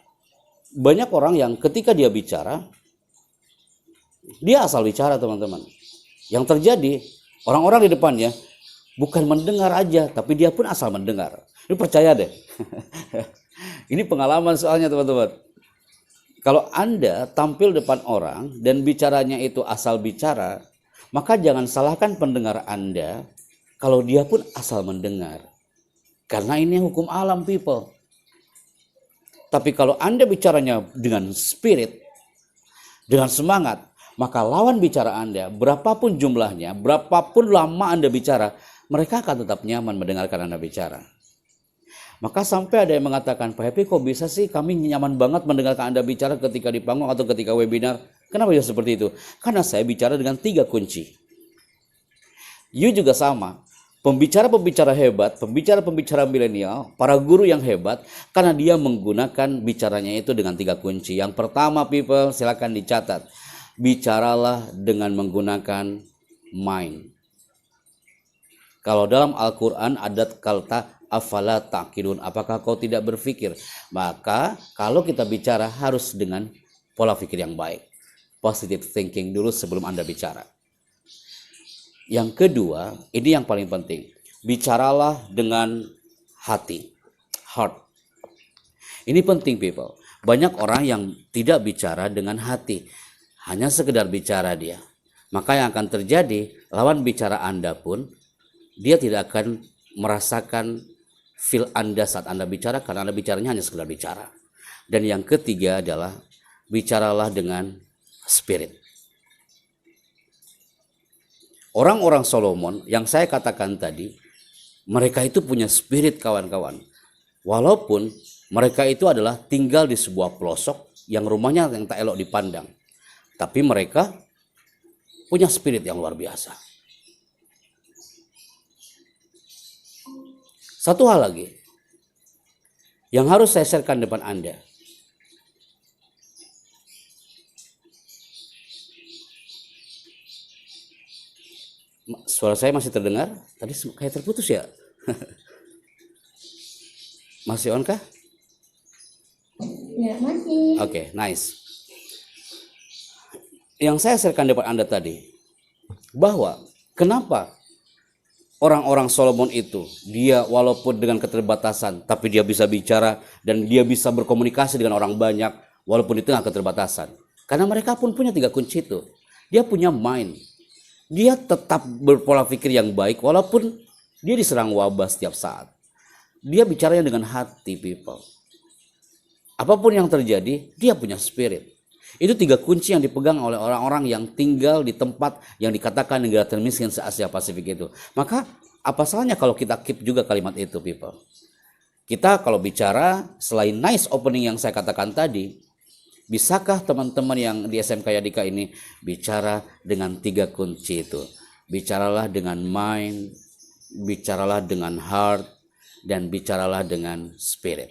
banyak orang yang ketika dia bicara, dia asal bicara teman-teman. Yang terjadi, orang-orang di depannya bukan mendengar aja, tapi dia pun asal mendengar. Ini percaya deh. Ini pengalaman soalnya teman-teman. Kalau Anda tampil depan orang dan bicaranya itu asal bicara, maka jangan salahkan pendengar Anda kalau dia pun asal mendengar. Karena ini hukum alam people. Tapi kalau Anda bicaranya dengan spirit, dengan semangat, maka lawan bicara Anda, berapapun jumlahnya, berapapun lama Anda bicara, mereka akan tetap nyaman mendengarkan Anda bicara. Maka sampai ada yang mengatakan, Pak Happy kok bisa sih kami nyaman banget mendengarkan Anda bicara ketika di panggung atau ketika webinar. Kenapa bisa seperti itu? Karena saya bicara dengan 3 kunci. You juga sama. Pembicara-pembicara hebat, pembicara-pembicara milenial, para guru yang hebat, karena dia menggunakan bicaranya itu dengan 3 kunci. Yang pertama people, silakan dicatat. Bicaralah dengan menggunakan mind. Kalau dalam Al-Quran ada kata afala taqilun, apakah kau tidak berpikir? Maka kalau kita bicara harus dengan pola pikir yang baik. Positive thinking dulu sebelum Anda bicara. Yang kedua, ini yang paling penting. Bicaralah dengan hati. Heart. Ini penting people. Banyak orang yang tidak bicara dengan hati. Hanya sekedar bicara dia. Maka yang akan terjadi, lawan bicara Anda pun, dia tidak akan merasakan feel Anda saat Anda bicara, karena Anda bicaranya hanya sekedar bicara. Dan yang ketiga adalah, bicaralah dengan spirit. Orang-orang Solomon yang saya katakan tadi, mereka itu punya spirit kawan-kawan. Walaupun mereka itu adalah tinggal di sebuah pelosok yang rumahnya yang tak elok dipandang. Tapi mereka punya spirit yang luar biasa. Satu hal lagi yang harus saya sharekan depan Anda. Suara saya masih terdengar? Tadi kayak terputus ya? Masih on kah? Ya, masih. Oke, nice. Yang saya sharekan depan Anda tadi, bahwa kenapa orang-orang Solomon itu, dia walaupun dengan keterbatasan, tapi dia bisa bicara dan dia bisa berkomunikasi dengan orang banyak, walaupun di tengah keterbatasan. Karena mereka pun punya 3 kunci itu. Dia punya mind. Dia tetap berpola pikir yang baik walaupun dia diserang wabah setiap saat. Dia bicaranya dengan hati people. Apapun yang terjadi, dia punya spirit. Itu 3 kunci yang dipegang oleh orang-orang yang tinggal di tempat yang dikatakan negara termiskin se-Asia Pasifik itu. Maka apa salahnya kalau kita keep juga kalimat itu people. Kita kalau bicara selain nice opening yang saya katakan tadi, bisakah teman-teman yang di SMK Yadika ini bicara dengan 3 kunci itu? Bicaralah dengan mind, bicaralah dengan heart, dan bicaralah dengan spirit.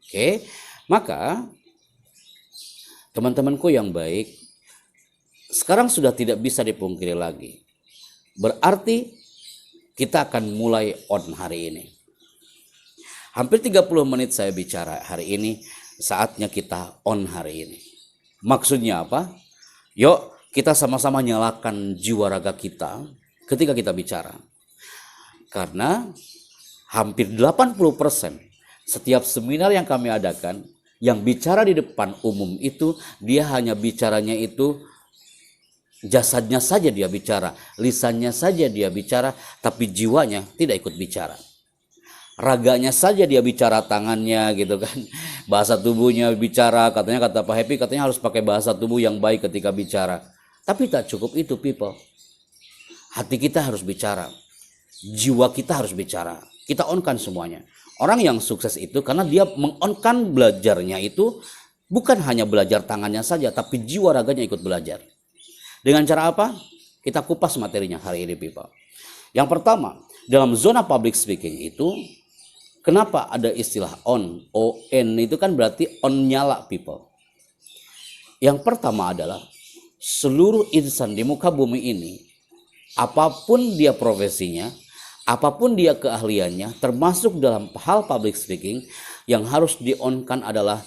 Oke, maka teman-temanku yang baik, sekarang sudah tidak bisa dipungkiri lagi. Berarti kita akan mulai on hari ini. Hampir 30 menit saya bicara hari ini, saatnya kita on hari ini. Maksudnya apa? Yuk kita sama-sama nyalakan jiwa raga kita ketika kita bicara. Karena hampir 80% setiap seminar yang kami adakan, yang bicara di depan umum itu, dia hanya bicaranya itu jasadnya saja dia bicara, lisannya saja dia bicara, tapi jiwanya tidak ikut bicara. Raganya saja dia bicara, tangannya gitu kan, bahasa tubuhnya bicara, katanya kata Pak Happy katanya harus pakai bahasa tubuh yang baik ketika bicara. Tapi tak cukup itu people. Hati kita harus bicara, jiwa kita harus bicara. Kita on-kan semuanya. Orang yang sukses itu karena dia meng-on-kan belajarnya itu bukan hanya belajar tangannya saja, tapi jiwa raganya ikut belajar. Dengan cara apa? Kita kupas materinya hari ini people. Yang pertama, dalam zona public speaking itu, kenapa ada istilah on? On itu kan berarti on nyala people. Yang pertama adalah seluruh insan di muka bumi ini, apapun dia profesinya, apapun dia keahliannya, termasuk dalam hal public speaking, yang harus di-on-kan adalah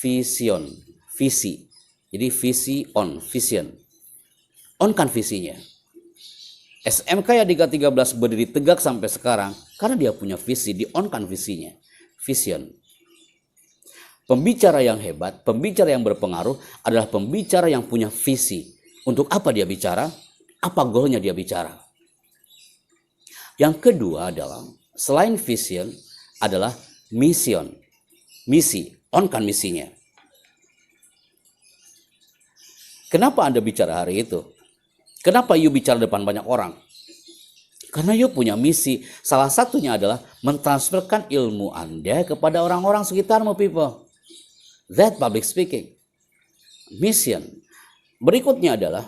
vision, visi. Jadi visi on, vision. On-kan visinya. SMK Yadika 13 berdiri tegak sampai sekarang karena dia punya visi, di-on-kan visinya, vision. Pembicara yang hebat, pembicara yang berpengaruh adalah pembicara yang punya visi. Untuk apa dia bicara? Apa goalnya dia bicara? Yang kedua adalah selain vision adalah mission. Misi, on-kan misinya. Kenapa Anda bicara hari itu? Kenapa you bicara depan banyak orang? Karena you punya misi. Salah satunya adalah mentransferkan ilmu Anda kepada orang-orang sekitarmu people. That public speaking. Mission. Berikutnya adalah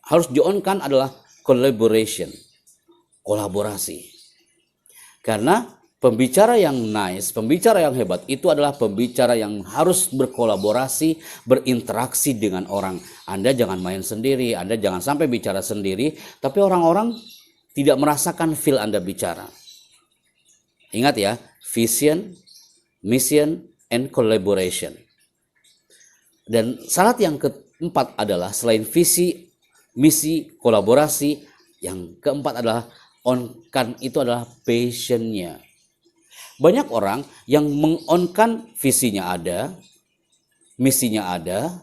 harus di-on-kan adalah collaboration. Kolaborasi. Karena pembicara yang nice, pembicara yang hebat itu adalah pembicara yang harus berkolaborasi, berinteraksi dengan orang. Anda jangan main sendiri, Anda jangan sampai bicara sendiri, tapi orang-orang tidak merasakan feel Anda bicara. Ingat ya, vision, mission, and collaboration. Dan syarat yang keempat adalah selain visi, misi, kolaborasi, yang keempat adalah on-kan itu adalah passionnya. Banyak orang yang meng-on-kan visinya ada, misinya ada,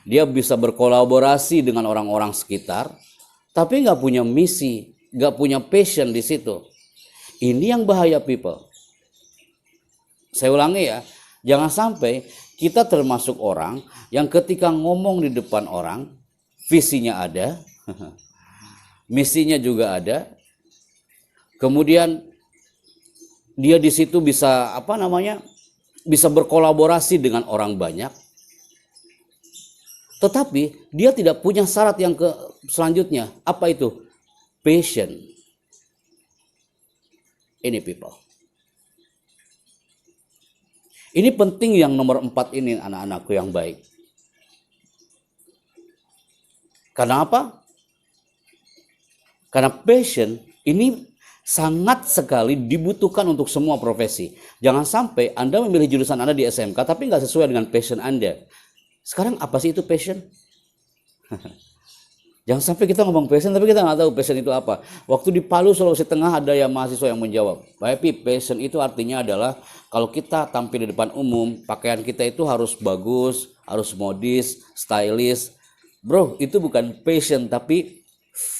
dia bisa berkolaborasi dengan orang-orang sekitar, tapi nggak punya misi, nggak punya passion di situ. Ini yang bahaya people. Saya ulangi ya, jangan sampai kita termasuk orang yang ketika ngomong di depan orang, visinya ada, misinya juga ada, kemudian dia di situ bisa bisa berkolaborasi dengan orang banyak, tetapi dia tidak punya syarat yang selanjutnya. Apa itu? Passion. Ini people. Ini penting yang nomor 4 ini anak-anakku yang baik. Karena apa? Karena passion ini sangat sekali dibutuhkan untuk semua profesi. Jangan sampai Anda memilih jurusan Anda di SMK tapi nggak sesuai dengan passion Anda. Sekarang apa sih itu passion? Jangan sampai kita ngomong passion tapi kita nggak tahu passion itu apa. Waktu di Palu, Sulawesi Tengah ada yang mahasiswa yang menjawab, tapi passion itu artinya adalah kalau kita tampil di depan umum, pakaian kita itu harus bagus, harus modis, stylish. Bro, itu bukan passion tapi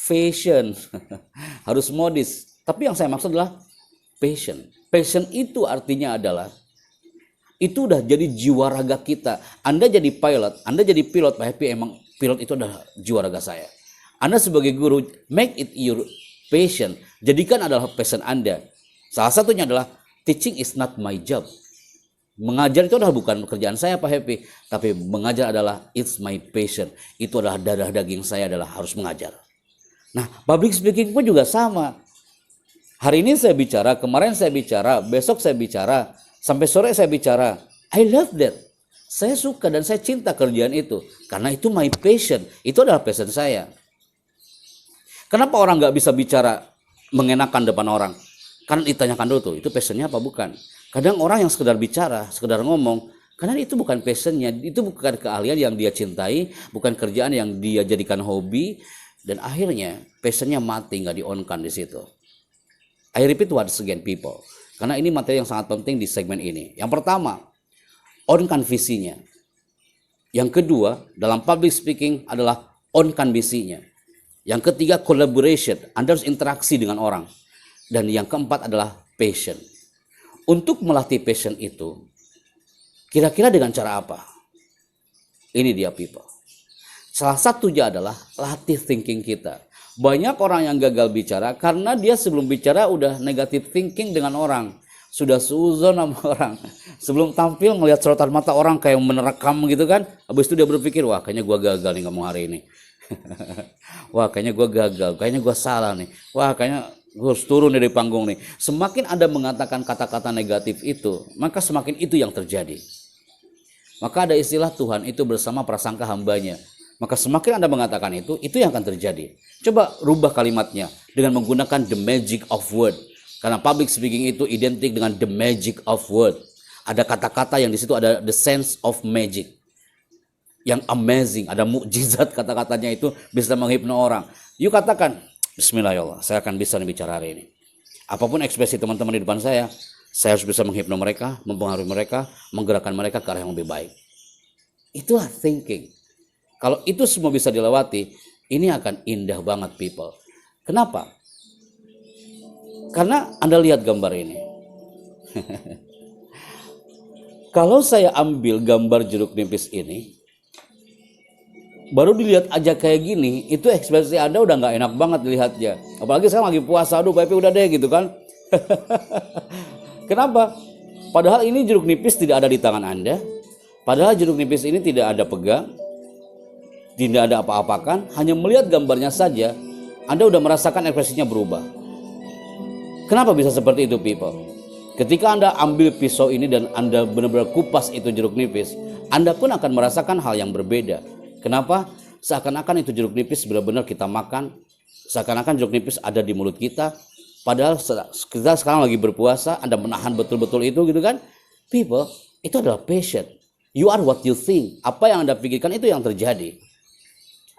fashion. Harus modis. Tapi yang saya maksud adalah passion. Passion itu artinya adalah itu udah jadi jiwa raga kita. Anda jadi pilot, Anda jadi pilot, Pak Happy emang pilot itu adalah jiwa raga saya. Anda sebagai guru, make it your passion. Jadikan adalah passion Anda. Salah satunya adalah Teaching is not my job. Mengajar itu adalah bukan pekerjaan saya Pak Happy, tapi mengajar adalah it's my passion. Itu adalah darah daging saya, adalah harus mengajar. Nah, public speaking pun juga sama. Hari ini saya bicara, kemarin saya bicara, besok saya bicara, sampai sore saya bicara. I love that. Saya suka dan saya cinta kerjaan itu. Karena itu my passion. Itu adalah passion saya. Kenapa orang nggak bisa bicara mengenakan depan orang? Kan ditanyakan dulu tuh, itu passionnya apa bukan? Kadang orang yang sekedar bicara, sekedar ngomong, karena itu bukan passionnya, itu bukan keahlian yang dia cintai, bukan kerjaan yang dia jadikan hobi, dan akhirnya passionnya mati, nggak di-on-kan di situ. I repeat once again people, karena ini materi yang sangat penting di segmen ini. Yang pertama, on-kan visinya. Yang kedua, dalam public speaking adalah on-kan visinya. Yang ketiga, collaboration, Anda harus interaksi dengan orang. Dan yang keempat adalah passion. Untuk melatih passion itu, kira-kira dengan cara apa? Ini dia people. Salah satunya adalah latih thinking kita. Banyak orang yang gagal bicara karena dia sebelum bicara udah negative thinking dengan orang. Sudah seuzon sama orang. Sebelum tampil ngelihat sorotan mata orang kayak menerkam gitu kan. Habis itu dia berpikir, wah kayaknya gua gagal nih ngomong hari ini. Wah kayaknya gua gagal, kayaknya gua salah nih. Wah kayaknya gue harus turun dari panggung nih. Semakin Anda mengatakan kata-kata negatif itu, maka semakin itu yang terjadi. Maka ada istilah Tuhan itu bersama prasangka hambanya. Maka semakin Anda mengatakan itu yang akan terjadi. Coba rubah kalimatnya dengan menggunakan the magic of word. Karena public speaking itu identik dengan the magic of word. Ada kata-kata yang di situ ada the sense of magic. Yang amazing, ada mukjizat kata-katanya itu bisa menghipno orang. Yuk katakan, Bismillahirrahmanirrahim, saya akan bisa bicara hari ini. Apapun ekspresi teman-teman di depan saya harus bisa menghipno mereka, mempengaruhi mereka, menggerakkan mereka ke arah yang lebih baik. Itulah thinking. Kalau itu semua bisa dilewati, ini akan indah banget people. Kenapa? Karena Anda lihat gambar ini. Kalau saya ambil gambar jeruk nipis ini, baru dilihat aja kayak gini, itu ekspresi Anda udah nggak enak banget dilihatnya. Apalagi sekarang lagi puasa, aduh Pak udah deh gitu kan. Kenapa? Padahal ini jeruk nipis tidak ada di tangan Anda. Padahal jeruk nipis ini tidak ada pegang, tidak ada apa-apakan, hanya melihat gambarnya saja, Anda udah merasakan ekspresinya berubah. Kenapa bisa seperti itu people? Ketika Anda ambil pisau ini dan Anda benar-benar kupas itu jeruk nipis, Anda pun akan merasakan hal yang berbeda. Kenapa? Seakan-akan itu jeruk nipis benar-benar kita makan. Seakan-akan jeruk nipis ada di mulut kita. Padahal kita sekarang lagi berpuasa, Anda menahan betul-betul itu gitu kan. People, itu adalah passion. You are what you think. Apa yang Anda pikirkan itu yang terjadi.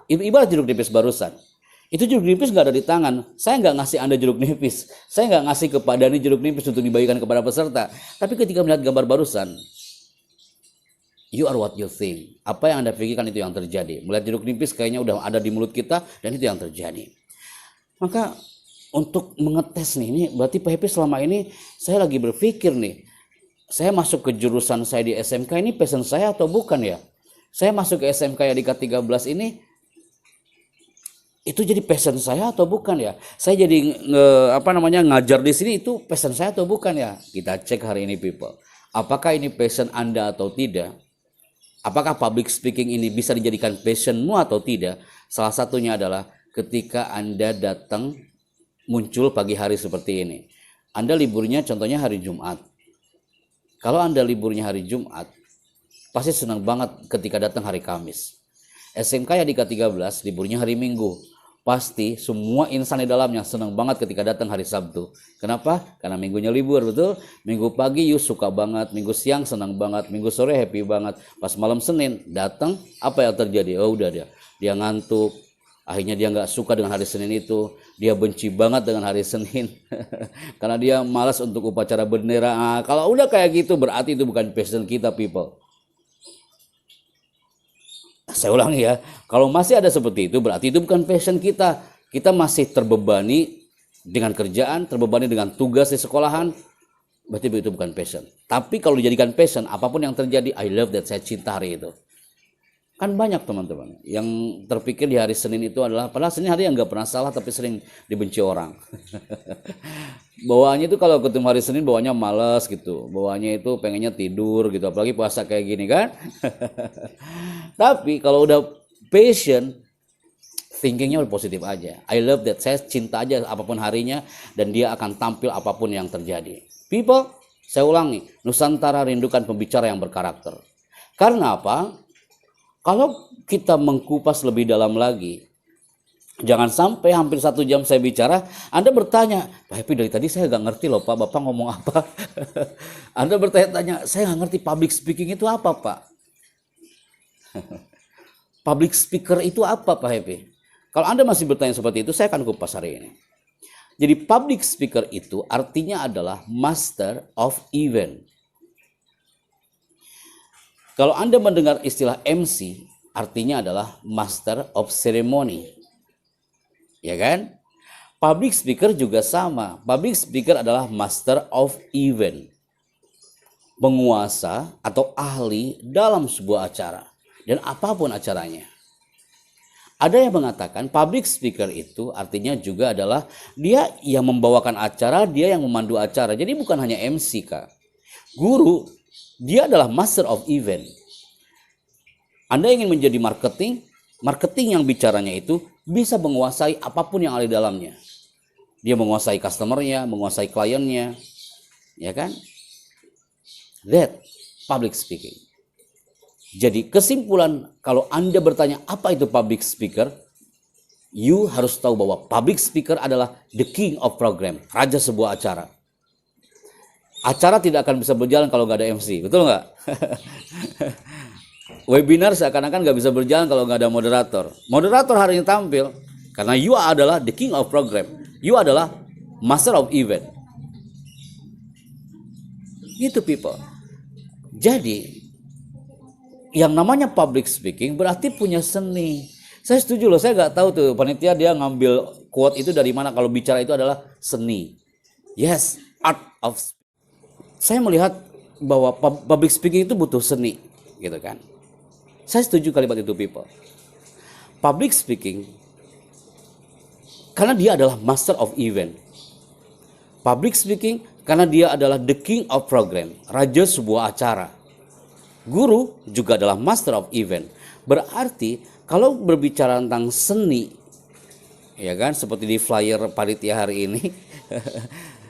Ibarat jeruk nipis barusan. Itu jeruk nipis nggak ada di tangan. Saya nggak ngasih Anda jeruk nipis. Saya nggak ngasih kepada ini jeruk nipis untuk dibagikan kepada peserta. Tapi ketika melihat gambar barusan, you are what you think. Apa yang Anda pikirkan itu yang terjadi. Melihat jeruk nipis kayaknya udah ada di mulut kita dan itu yang terjadi. Maka untuk mengetes nih, ini berarti Pak Happy selama ini saya lagi berpikir nih. Saya masuk ke jurusan saya di SMK ini passion saya atau bukan ya? Saya masuk ke SMK Yadika 13 ini itu jadi passion saya atau bukan ya? Saya jadi ngajar di sini itu passion saya atau bukan ya? Kita cek hari ini people. Apakah ini passion Anda atau tidak? Apakah public speaking ini bisa dijadikan passionmu atau tidak? Salah satunya adalah ketika Anda datang muncul pagi hari seperti ini. Anda liburnya contohnya hari Jumat. Kalau Anda liburnya hari Jumat, pasti senang banget ketika datang hari Kamis. SMK Yadika 13 liburnya hari Minggu. Pasti semua insan di dalamnya senang banget ketika datang hari Sabtu. Kenapa? Karena minggunya libur, betul? Minggu pagi you suka banget, minggu siang senang banget, minggu sore happy banget. Pas malam Senin datang, apa yang terjadi? Oh udah dia ngantuk. Akhirnya dia nggak suka dengan hari Senin itu. Dia benci banget dengan hari Senin. Karena dia malas untuk upacara bendera. Nah, kalau udah kayak gitu berarti itu bukan passion kita people. Saya ulangi ya, kalau masih ada seperti itu berarti itu bukan passion kita. Kita masih terbebani dengan kerjaan, terbebani dengan tugas di sekolahan, berarti itu bukan passion. Tapi kalau dijadikan passion, apapun yang terjadi, I love that, saya cinta hari itu. Kan banyak teman-teman yang terpikir di hari Senin itu adalah, padahal Senin hari yang nggak pernah salah tapi sering dibenci orang. Bawaannya itu kalau ketemu hari Senin bawaannya males gitu, bawaannya itu pengennya tidur gitu, apalagi puasa kayak gini kan. Tapi kalau udah passion, thinkingnya positif aja. I love that, saya cinta aja apapun harinya dan dia akan tampil apapun yang terjadi. People, saya ulangi, Nusantara rindukan pembicara yang berkarakter. Karena apa? Kalau kita mengkupas lebih dalam lagi, jangan sampai hampir 1 jam saya bicara, Anda bertanya, Pak Happy dari tadi saya nggak ngerti loh Pak, Bapak ngomong apa? Anda bertanya-tanya, saya nggak ngerti public speaking itu apa Pak? Public speaker itu apa Pak Happy? Kalau Anda masih bertanya seperti itu, saya akan kupas hari ini. Jadi public speaker itu artinya adalah master of event. Kalau Anda mendengar istilah MC, artinya adalah master of ceremony. Ya kan? Public speaker juga sama. Public speaker adalah master of event. Penguasa atau ahli dalam sebuah acara. Dan apapun acaranya. Ada yang mengatakan public speaker itu artinya juga adalah dia yang membawakan acara, dia yang memandu acara. Jadi bukan hanya MC, Kak. Guru, dia adalah master of event. Anda ingin menjadi marketing yang bicaranya itu bisa menguasai apapun yang ada di dalamnya. Dia menguasai customernya, menguasai kliennya, ya kan? That public speaking. Jadi kesimpulan kalau Anda bertanya apa itu public speaker, you harus tahu bahwa public speaker adalah the king of program, raja sebuah acara. Acara tidak akan bisa berjalan kalau nggak ada MC, betul nggak? Webinar seakan-akan nggak bisa berjalan kalau nggak ada moderator. Moderator hari ini tampil karena you adalah the king of program, you adalah master of event. Gitu people. Jadi yang namanya public speaking berarti punya seni. Saya setuju loh, saya nggak tahu tuh panitia dia ngambil quote itu dari mana kalau bicara itu adalah seni. Yes, art of. Saya melihat bahwa public speaking itu butuh seni, gitu kan. Saya setuju kalimat itu people. Public speaking karena dia adalah master of event. Public speaking karena dia adalah the king of program, raja sebuah acara. Guru juga adalah master of event. Berarti kalau berbicara tentang seni, ya kan, seperti di flyer panitia hari ini,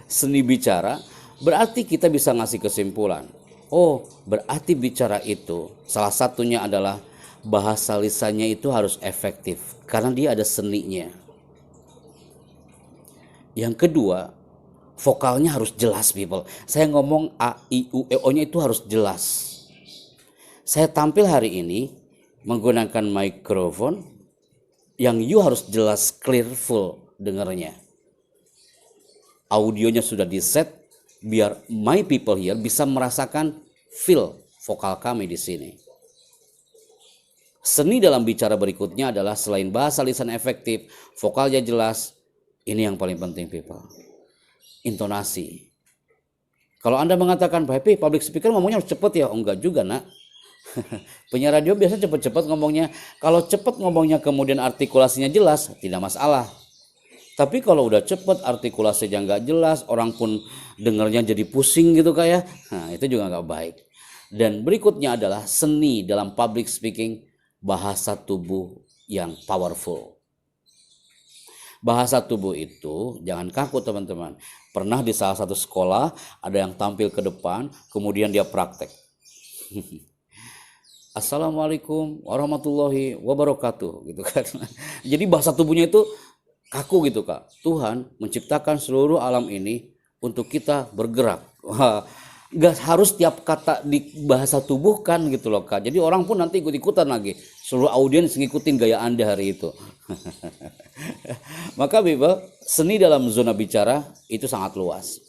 seni bicara, berarti kita bisa ngasih kesimpulan. Oh, berarti bicara itu salah satunya adalah bahasa lisannya itu harus efektif karena dia ada seninya. Yang kedua, vokalnya harus jelas people. Saya ngomong A, I, U, E, O-nya itu harus jelas. Saya tampil hari ini menggunakan mikrofon yang you harus jelas, clear, full dengarnya. Audionya sudah di set biar my people here bisa merasakan feel vokal kami di sini. Seni dalam bicara berikutnya adalah selain bahasa lisan efektif, vokalnya jelas, ini yang paling penting people. Intonasi. Kalau Anda mengatakan, Pak Happy, public speaker ngomongnya harus cepat ya? Oh, enggak juga nak. Penyiar radio biasanya cepat-cepat ngomongnya. Kalau cepat ngomongnya kemudian artikulasinya jelas, tidak masalah. Tapi kalau udah cepat artikulasinya nggak jelas, orang pun dengarnya jadi pusing gitu kayak, nah itu juga nggak baik. Dan berikutnya adalah seni dalam public speaking, bahasa tubuh yang powerful. Bahasa tubuh itu jangan kaku teman-teman. Pernah di salah satu sekolah ada yang tampil ke depan, kemudian dia praktek. Assalamualaikum warahmatullahi wabarakatuh gitu kan. Jadi bahasa tubuhnya itu kaku gitu Kak. Tuhan menciptakan seluruh alam ini untuk kita bergerak. Wah, gak harus tiap kata di bahasa tubuh kan gitu loh Kak. Jadi orang pun nanti ikut-ikutan lagi. Seluruh audiens ngikutin gaya Anda hari itu. Maka Bible, seni dalam zona bicara itu sangat luas.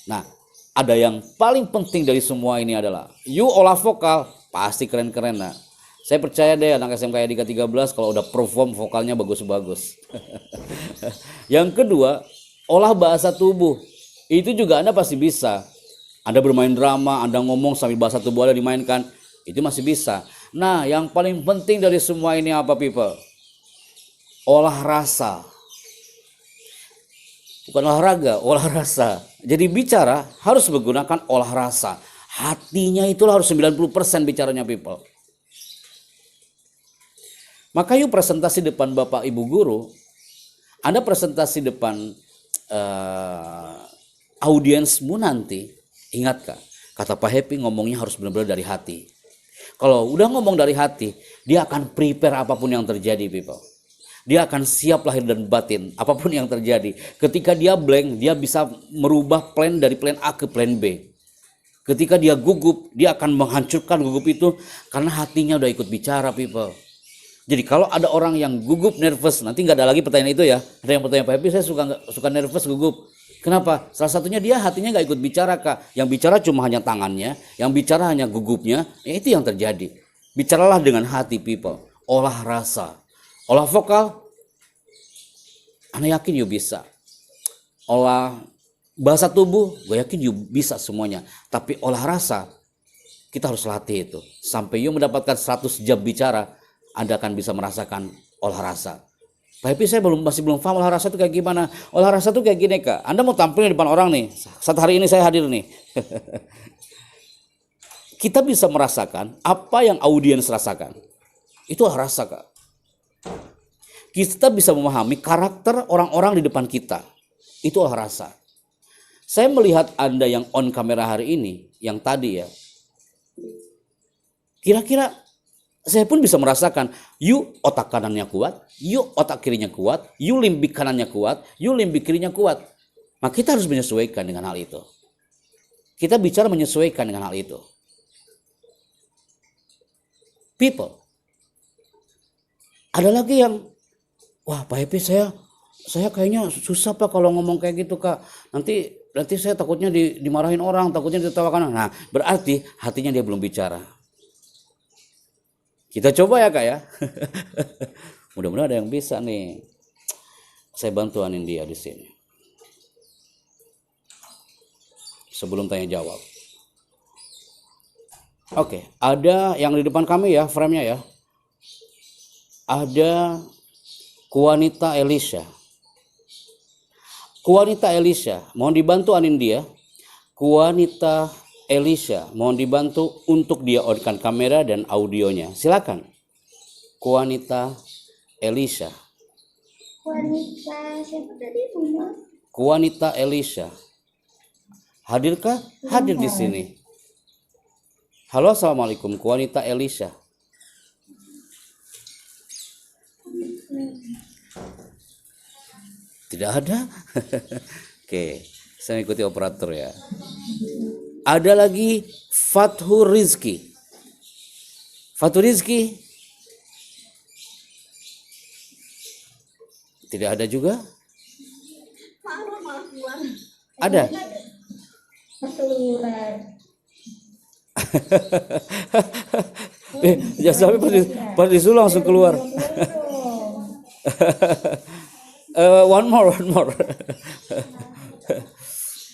Nah, ada yang paling penting dari semua ini adalah you olah vokal pasti keren-keren nah. Saya percaya deh anak SMK YDK 13 kalau udah perform vokalnya bagus-bagus. Yang kedua, olah bahasa tubuh. Itu juga Anda pasti bisa. Anda bermain drama, Anda ngomong sambil bahasa tubuh Anda dimainkan, itu masih bisa. Nah, yang paling penting dari semua ini apa, people? Olah rasa. Bukan olahraga, olah rasa. Jadi bicara harus menggunakan olah rasa. Hatinya itulah harus 90% bicaranya, people. Maka yuk presentasi depan Bapak Ibu Guru. Anda presentasi depan audiensmu nanti. Ingat Kak, kata Pak Happy ngomongnya harus benar-benar dari hati. Kalau udah ngomong dari hati, dia akan prepare apapun yang terjadi, people. Dia akan siap lahir dan batin apapun yang terjadi. Ketika dia blank, dia bisa merubah plan dari plan A ke plan B. Ketika dia gugup, dia akan menghancurkan gugup itu karena hatinya udah ikut bicara, people. Jadi kalau ada orang yang gugup, nervous, nanti nggak ada lagi pertanyaan itu ya. Ada yang pertanyaan Pak Happy, saya suka nervous, gugup. Kenapa? Salah satunya dia hatinya nggak ikut bicara, Kak. Yang bicara cuma hanya tangannya, yang bicara hanya gugupnya. Ya itu yang terjadi. Bicaralah dengan hati, people. Olah rasa. Olah vokal, Anda yakin you bisa. Olah bahasa tubuh, gue yakin you bisa semuanya. Tapi olah rasa, kita harus latih itu. Sampai you mendapatkan 100 jam bicara, Anda akan bisa merasakan olah rasa. Tapi saya masih belum paham olah rasa itu kayak gimana. Olah rasa itu kayak gini, Kak. Anda mau tampil di depan orang nih. Saat hari ini saya hadir nih. Kita bisa merasakan apa yang audiens rasakan. Itu olah rasa, Kak. Kita bisa memahami karakter orang-orang di depan kita. Itu olah rasa. Saya melihat Anda yang on kamera hari ini, yang tadi ya. Kira-kira saya pun bisa merasakan, you otak kanannya kuat, you otak kirinya kuat, you limbik kanannya kuat, you limbik kirinya kuat. Maka kita harus menyesuaikan dengan hal itu. Kita bicara menyesuaikan dengan hal itu. People. Ada lagi yang, wah Pak Happy saya kayaknya susah Pak kalau ngomong kayak gitu Kak. Nanti saya takutnya dimarahin orang, takutnya ditertawakan. Nah berarti hatinya dia belum bicara. Kita coba ya Kak ya. Mudah-mudahan ada yang bisa nih. Saya bantuanin dia di sini. Sebelum tanya jawab. Oke, ada yang di depan kami ya, frame-nya ya. Ada Kuanita Elisha. Kuanita Elisha, mohon dibantu Anindya. Kuanita Elisha, mohon dibantu untuk dia on-kan kamera dan audionya. Silakan. Kuanita Elisha. Wanita siapa tadi punya? Kuanita Elisha. Hadirkah? Hadir di sini. Halo, assalamualaikum. Kuanita Elisha. Tidak ada. Oke, saya ikuti operator ya. Ada lagi Fathur Rizki. Fathur Rizki. Tidak ada juga? Ada. Keluar. Ya sampai pada disuruh langsung keluar. One more.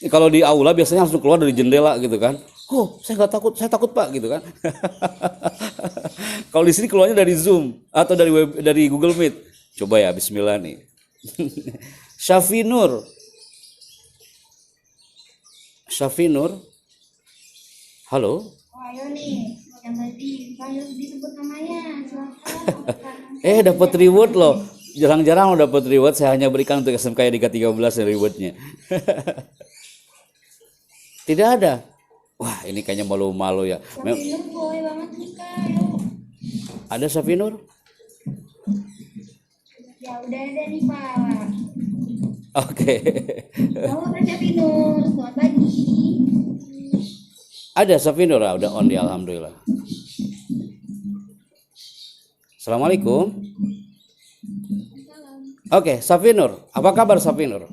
Kalau di aula biasanya langsung keluar dari jendela gitu kan. Oh, saya nggak takut, saya takut Pak gitu kan. Kalau di sini keluarnya dari Zoom atau dari Google Meet. Coba ya, Bismillah nih. Syafi Nur. Halo. Ayo nih, yang tadi ayo disebut namanya. Silakan. Dapat reward loh. Jarang-jarang lo dapat reward. Saya hanya berikan untuk SMK Yadika 13 rewardnya. Tidak ada. Wah, ini kayaknya malu-malu ya. Safinur boleh banget kita. Ayo. Ada Safinur? Ya udah ada nih Pak. Oke. Halo Pak Safinur, selamat pagi. Ada Safinur, udah on dia, alhamdulillah. Assalamualaikum. Oke, Safinur, apa kabar Safinur?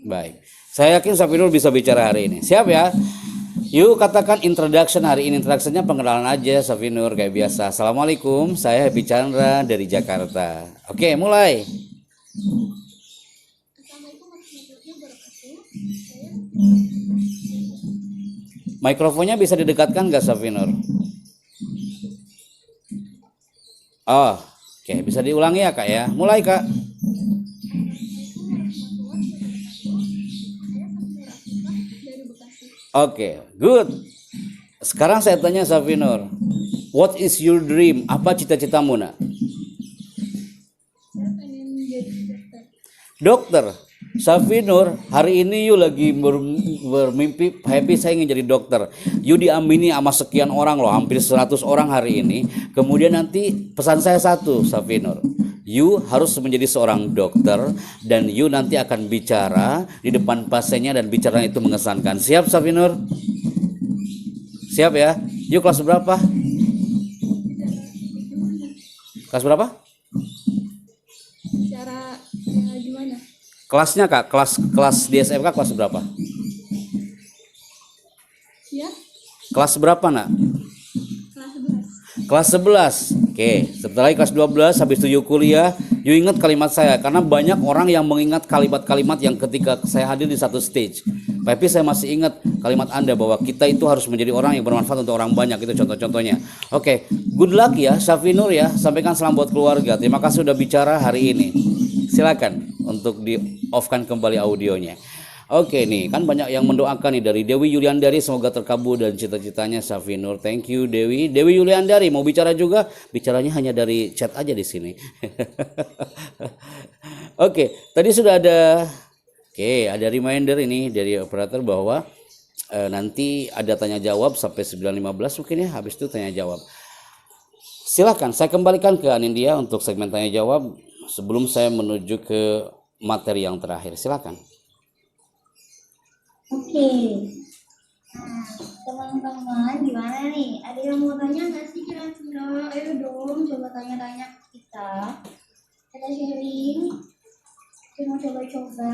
Baik. Saya yakin Safinur bisa bicara hari ini. Siap ya? Yuk katakan introduction hari ini. Introductionnya pengenalan aja Safinur kayak biasa. Assalamualaikum, saya Happy Chandra dari Jakarta. Oke, mulai. Mikrofonnya bisa didekatkan nggak Safinur? Oh, oke, bisa diulangi ya Kak ya. Mulai Kak. Oke, good. Sekarang saya tanya Safinur, what is your dream? Apa cita-citamu nak? Saya pengen jadi dokter. Dokter. Safinur, hari ini you lagi bermimpi happy saya ingin jadi dokter. You diamini sama sekian orang loh, hampir 100 orang hari ini. Kemudian nanti pesan saya satu, Safinur. You harus menjadi seorang dokter dan you nanti akan bicara di depan pasiennya dan bicara itu mengesankan. Siap Safinur? Siap ya? You kelas berapa? Kelas berapa? Cara ya, gimana? Kelasnya Kak, kelas di SMK kelas berapa? Ya, Kelas berapa nak? kelas 11. Kelas 11. Oke, setelah kelas 12 habis itu you kuliah, you ingat kalimat saya karena banyak orang yang mengingat kalimat-kalimat yang ketika saya hadir di satu stage. Tapi saya masih ingat kalimat Anda bahwa kita itu harus menjadi orang yang bermanfaat untuk orang banyak, itu contoh-contohnya. Oke, good luck ya Safinur ya. Sampaikan salam buat keluarga. Terima kasih sudah bicara hari ini. Silakan untuk di off-kan kembali audionya. Oke nih, kan banyak yang mendoakan nih dari Dewi Yuliandari, semoga terkabul dan cita-citanya Safinur. Thank you Dewi. Dewi Yuliandari mau bicara juga, bicaranya hanya dari chat aja di sini. Oke, tadi sudah ada ada reminder ini dari operator bahwa nanti ada tanya jawab sampai 9.15 mungkin ya, habis itu tanya jawab. Silakan saya kembalikan ke Anindya untuk segmen tanya jawab sebelum saya menuju ke materi yang terakhir. Silakan. Oke. Nah, teman-teman gimana nih? Ada yang mau tanya nggak sih kira-kira? Ayo dong, coba tanya-tanya ke kita. Kita sharing. Kita mau coba-coba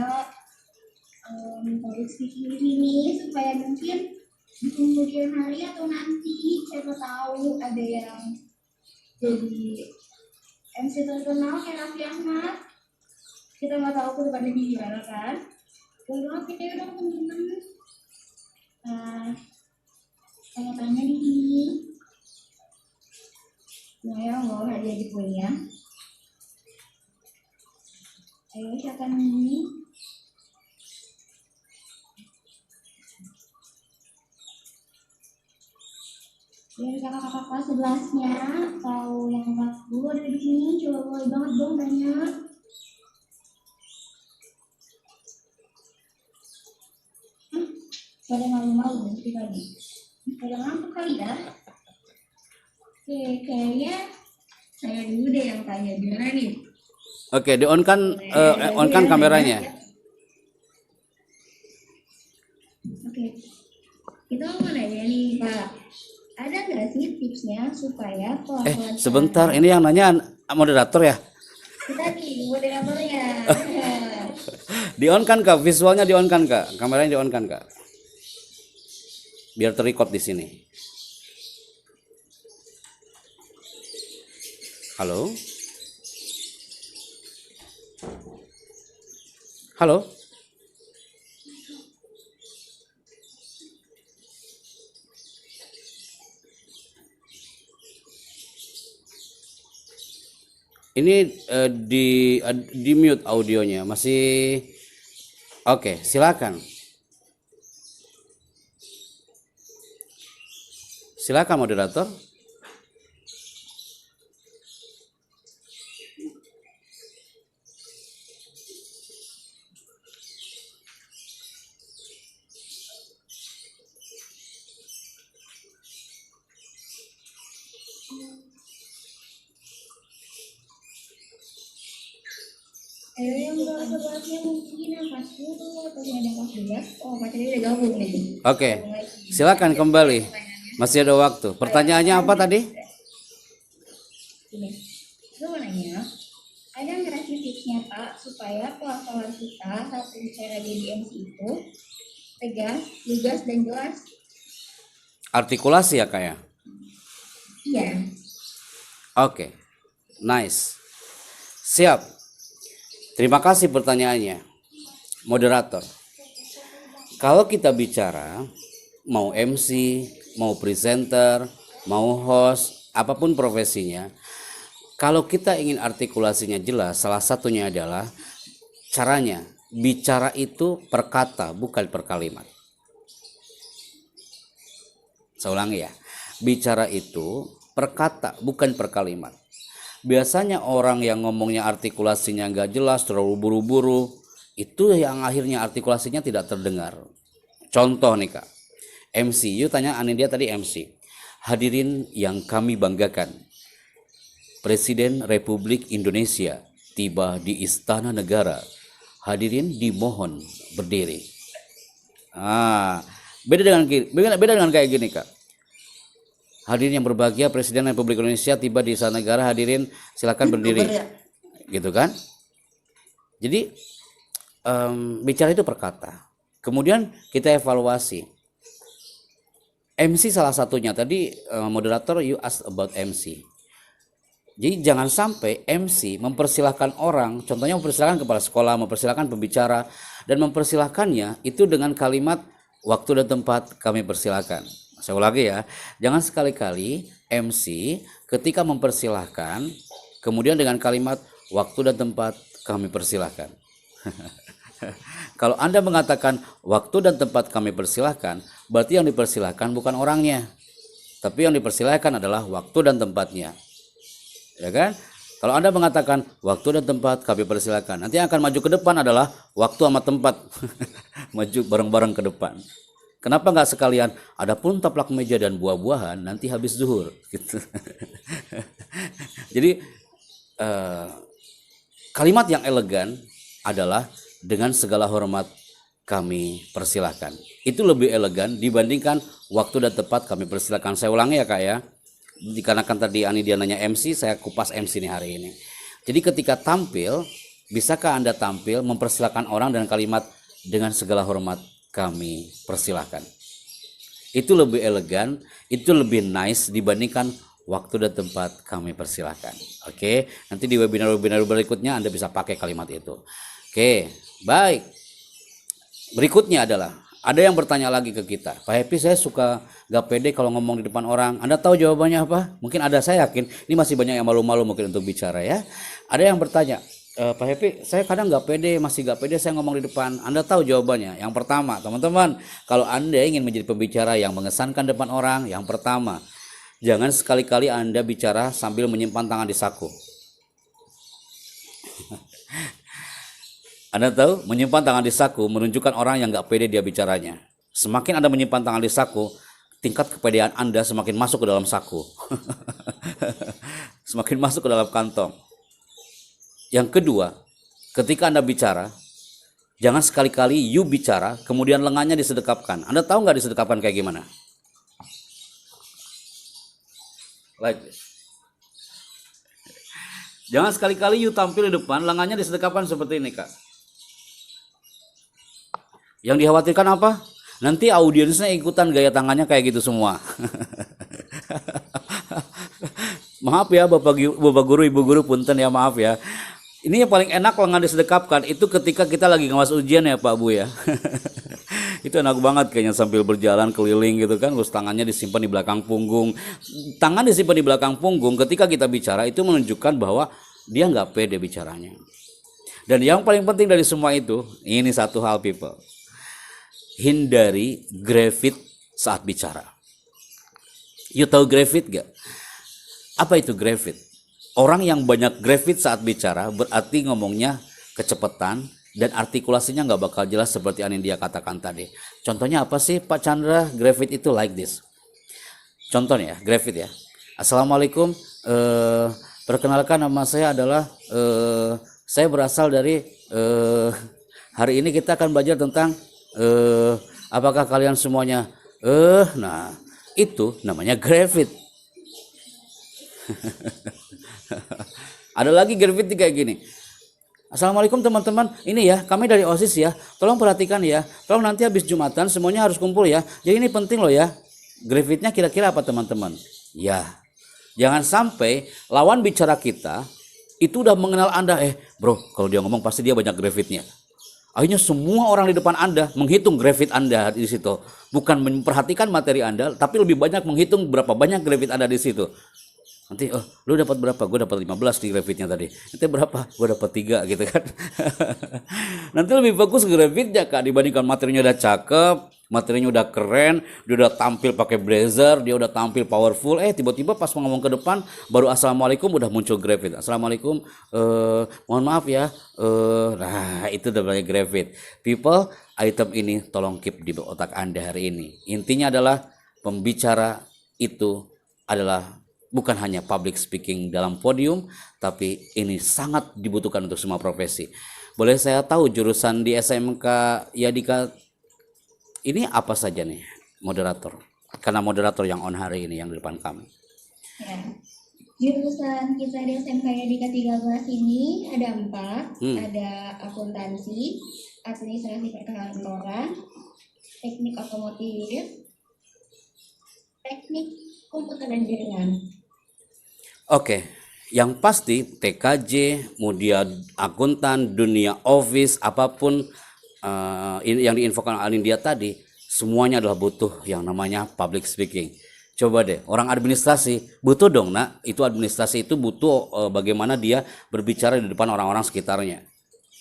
diskusi ini supaya mungkin di kemudian hari atau nanti siapa tahu ada yang jadi MC terkenal kayak Raffi Ahmad. Kita nggak tahu ke depannya gimana kan? Udah kita dong teman-teman. Tanya-tanya di sini. Nah, loh hadiah di kuliah. Ayo silakan ini. Dari kakak-kakak kelas 11-nya atau yang kelas 2 ada di sini, coba boleh banget dong tanya. Pada malu-malu nanti tadi. Pada ngantuk kali ya. Oke, kayaknya saya dulu deh yang tanya gimana nih. Oke, di on kan kameranya. Oke, kita mau nanya nih Pak, ada nggak sih tipsnya supaya pelan-pelan? Sebentar, ini yang nanya moderator ya? Kita nih moderatornya. Di on kan Kak, visualnya di on kan Kak, kameranya di on kan Kak, biar terrecord di sini. Halo, halo. Ini di mute audionya masih. Oke, silakan. Silakan moderator. Ayo yang kelas-kelasnya mungkin yang kelas 10 atau yang ada kelas 12. Oh, Pak Tadi udah gabung nih. Oke, silakan kembali. Masih ada waktu. Pertanyaannya apa tadi? Ini, gue mau nanya, ada nggak sih tipsnya Pak supaya pelan-pelan kita saat bicara di MC itu tegas, lugas, dan jelas? Artikulasi ya Kak ya? Iya. Oke, nice. Siap. Terima kasih pertanyaannya, moderator. Kalau kita bicara mau MC, mau presenter, mau host, apapun profesinya, Kalau kita ingin artikulasinya jelas, salah satunya adalah caranya bicara itu per kata, bukan per kalimat. Saya ulangi ya, bicara itu per kata, bukan per kalimat. Biasanya orang yang ngomongnya artikulasinya nggak jelas, terlalu buru-buru, itu yang akhirnya artikulasinya tidak terdengar. Contoh nih Kak, MC, you tanya Anindya tadi MC. Hadirin yang kami banggakan, Presiden Republik Indonesia tiba di Istana Negara. Hadirin dimohon berdiri. Beda dengan kayak gini Kak. Hadirin yang berbahagia, Presiden Republik Indonesia tiba di Istana Negara. Hadirin silakan berdiri. Gitu kan? Jadi bicara itu per kata. Kemudian kita evaluasi. MC salah satunya tadi moderator you ask about MC. Jadi jangan sampai MC mempersilahkan orang, contohnya mempersilahkan kepala sekolah, mempersilahkan pembicara, dan mempersilahkannya itu dengan kalimat waktu dan tempat kami persilahkan. Saya ulangi ya, jangan sekali-kali MC ketika mempersilahkan, kemudian dengan kalimat waktu dan tempat kami persilahkan. Kalau Anda mengatakan waktu dan tempat kami persilahkan, berarti yang dipersilahkan bukan orangnya, tapi yang dipersilahkan adalah waktu dan tempatnya. Ya kan? Kalau Anda mengatakan waktu dan tempat kami persilakan, nanti yang akan maju ke depan adalah waktu sama tempat. Maju bareng-bareng ke depan. Kenapa nggak sekalian adapun taplak meja dan buah-buahan nanti habis zuhur gitu. Jadi kalimat yang elegan adalah dengan segala hormat kami persilahkan. Itu lebih elegan dibandingkan waktu dan tempat kami persilahkan. Saya ulangi ya Kak ya. Dikarenakan tadi Anindya nanya MC, saya kupas MC nih hari ini. Jadi ketika tampil, bisakah Anda tampil mempersilahkan orang dengan kalimat dengan segala hormat kami persilahkan? Itu lebih elegan, itu lebih nice dibandingkan waktu dan tempat kami persilahkan. Oke, nanti di webinar-webinar berikutnya Anda bisa pakai kalimat itu. Oke, baik. Berikutnya adalah ada yang bertanya lagi ke kita, Pak Happy, saya suka gak pede kalau ngomong di depan orang. Anda tahu jawabannya apa? Mungkin ada, saya yakin ini masih banyak yang malu-malu mungkin untuk bicara ya. Ada yang bertanya, Pak Happy, saya kadang gak pede, masih gak pede saya ngomong di depan. Anda tahu jawabannya? Yang pertama, teman-teman, kalau Anda ingin menjadi pembicara yang mengesankan depan orang, yang pertama, jangan sekali-kali Anda bicara sambil menyimpan tangan di saku. Anda tahu, menyimpan tangan di saku menunjukkan orang yang gak pede dia bicaranya. Semakin Anda menyimpan tangan di saku, tingkat kepedean Anda semakin masuk ke dalam saku. Semakin masuk ke dalam kantong. Yang kedua, ketika Anda bicara, jangan sekali-kali you bicara, kemudian lengannya disedekapkan. Anda tahu gak disedekapkan kayak gimana? Like this. Jangan sekali-kali you tampil di depan, lengannya disedekapkan seperti ini Kak. Yang dikhawatirkan apa? Nanti audiensnya ikutan gaya tangannya kayak gitu semua. Maaf ya Bapak Guru, Ibu Guru, punten ya, maaf ya. Ini yang paling enak lengan disedekapkan itu ketika kita lagi ngawas ujian ya Pak Bu ya. Itu enak banget kayaknya sambil berjalan keliling gitu kan, terus tangannya disimpan di belakang punggung. Tangan disimpan di belakang punggung ketika kita bicara itu menunjukkan bahwa dia nggak pede bicaranya. Dan yang paling penting dari semua itu, ini satu hal people. Hindari grafit saat bicara. You tahu grafit gak? Apa itu grafit? Orang yang banyak grafit saat bicara berarti ngomongnya kecepatan dan artikulasinya nggak bakal jelas seperti Anindya katakan tadi. Contohnya apa sih Pak Chandra? Grafit itu like this. Contohnya ya, grafit ya. Assalamualaikum, perkenalkan nama saya adalah saya berasal dari hari ini kita akan belajar tentang apakah kalian semuanya nah itu namanya grafit. Ada lagi grafit kayak gini. Assalamualaikum teman-teman, ini ya kami dari OSIS ya, tolong perhatikan ya, tolong nanti habis Jumatan semuanya harus kumpul ya, jadi ini penting loh ya. Grafitnya kira-kira apa teman-teman? Ya, jangan sampai lawan bicara kita itu udah mengenal Anda, bro kalau dia ngomong pasti dia banyak grafitnya. Akhirnya semua orang di depan Anda menghitung grafit Anda di situ. Bukan memperhatikan materi Anda, tapi lebih banyak menghitung berapa banyak grafit Anda di situ. Nanti lu dapat berapa? Gue dapat 15 di Revitnya tadi. Nanti berapa? Gue dapat 3 gitu kan. Nanti lebih bagus ke Revitnya Kak dibandingkan materinya udah cakep, materinya udah keren, dia udah tampil pakai blazer, dia udah tampil powerful. Tiba-tiba pas mau ngomong ke depan baru assalamualaikum udah muncul Revit. Assalamualaikum, mohon maaf ya. Nah, itu udah banyak Revit. People, item ini tolong keep di otak Anda hari ini. Intinya adalah pembicara itu adalah bukan hanya public speaking dalam podium, tapi ini sangat dibutuhkan untuk semua profesi. Boleh saya tahu jurusan di SMK Yadika ini apa saja nih, moderator? Karena moderator yang on hari ini yang di depan kami. Ya. Jurusan kita di SMK Yadika 13 ini ada 4, ada akuntansi, administrasi perkantoran, teknik otomotif, teknik komputer dan jaringan. Oke, yang pasti TKJ, kemudian akuntan, dunia office, apapun yang diinfokan Anindia tadi, semuanya adalah butuh yang namanya public speaking. Coba deh, orang administrasi butuh dong nak, itu administrasi itu butuh bagaimana dia berbicara di depan orang-orang sekitarnya,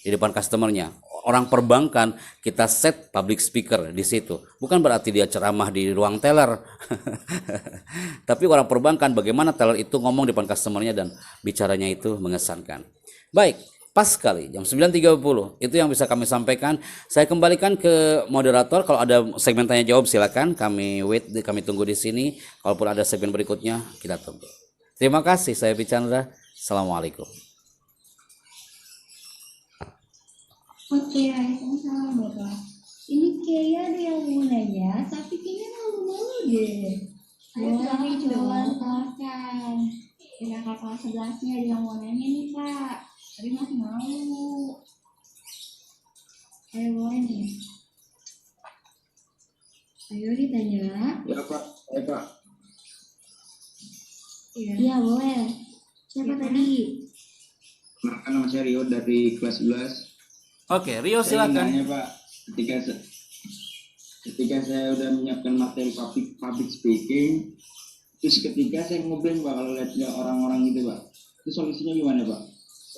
di depan customernya. Orang perbankan kita set public speaker di situ, bukan berarti dia ceramah di ruang teller. Tapi orang perbankan bagaimana teller itu ngomong di depan customernya dan bicaranya itu mengesankan. Baik, pas sekali jam 9.30 itu yang bisa kami sampaikan. Saya kembalikan ke moderator, kalau ada segmen tanya jawab silakan, kami tunggu di sini. Kalaupun ada segmen berikutnya kita tunggu. Terima kasih, saya Pichandra. Assalamualaikum. Oke, Waalaikumsalam Bapak. Ini kayaknya ada yang mau nanya, tapi kayaknya malu-malu deh. Ayo kami coba silakan. Ya kakak kelas 11-nya ada yang mau nanya nih Kak. Tapi masih malu. Ayo boleh nih. Ayo ditanya. Ya Pak, saya Pak. Iya boleh. Siapa tadi? Perkenalkan nama saya Rio dari kelas 11. Oke, Rio Saya ingin silakan. nanya Pak, ketika saya udah menyiapkan materi public speaking, terus ketika saya ngobrol Pak, kalau lihat orang-orang gitu Pak, itu solusinya gimana Pak?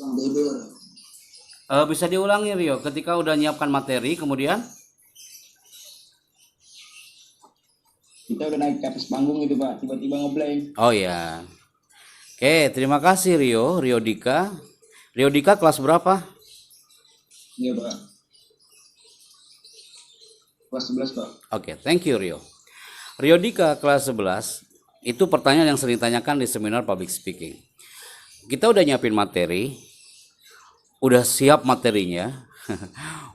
Orang tidur. Bisa diulangi Rio, ketika udah nyiapkan materi kemudian Kita udah naik ke atas panggung gitu Pak, tiba-tiba ngeblank. oh ya. Oke, terima kasih Rio Dika. Rio Dika kelas berapa? Iya Pak. Kelas 11 Pak. Oke, thank you Rio. Rio Dika kelas 11, itu pertanyaan yang sering ditanyakan di seminar public speaking. Kita udah nyiapin materi, udah siap materinya,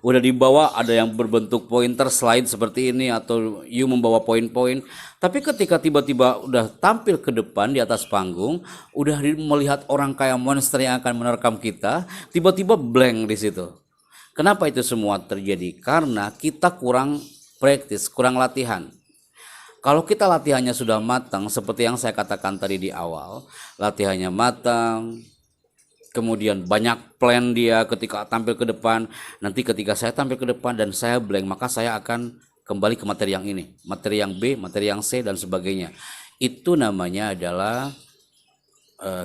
udah dibawa, ada yang berbentuk pointer slide seperti ini atau you membawa poin-poin. Tapi ketika tiba-tiba udah tampil ke depan di atas panggung, udah melihat orang kayak monster yang akan menerkam kita, tiba-tiba blank di situ. Kenapa itu semua terjadi? Karena kita kurang praktis, kurang latihan. Kalau kita latihannya sudah matang, seperti yang saya katakan tadi di awal, latihannya matang, kemudian banyak plan dia ketika tampil ke depan. Nanti ketika saya tampil ke depan dan saya blank, maka saya akan kembali ke materi yang ini, materi yang B, materi yang C, dan sebagainya. Itu namanya adalah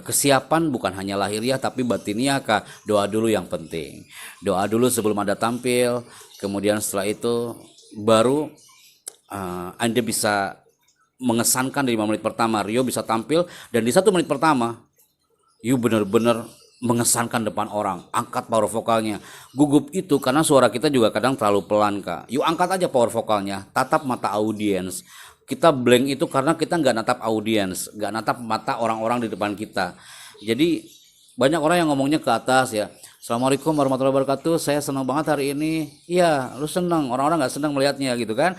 kesiapan, bukan hanya lahiriah tapi batiniah Kak. Doa dulu yang penting. Doa dulu sebelum Anda tampil. Kemudian setelah itu baru Anda bisa mengesankan di 5 menit pertama. Rio bisa tampil dan di 1 menit pertama you benar-benar mengesankan depan orang. Angkat power vokalnya. Gugup itu karena suara kita juga kadang terlalu pelan Kak. You angkat aja power vokalnya. Tatap mata audiens. Kita blank itu karena kita nggak natap audiens, nggak natap mata orang-orang di depan kita. Jadi banyak orang yang ngomongnya ke atas ya. Assalamualaikum warahmatullahi wabarakatuh. Saya senang banget hari ini. Iya, lu senang. Orang-orang nggak senang melihatnya gitu kan.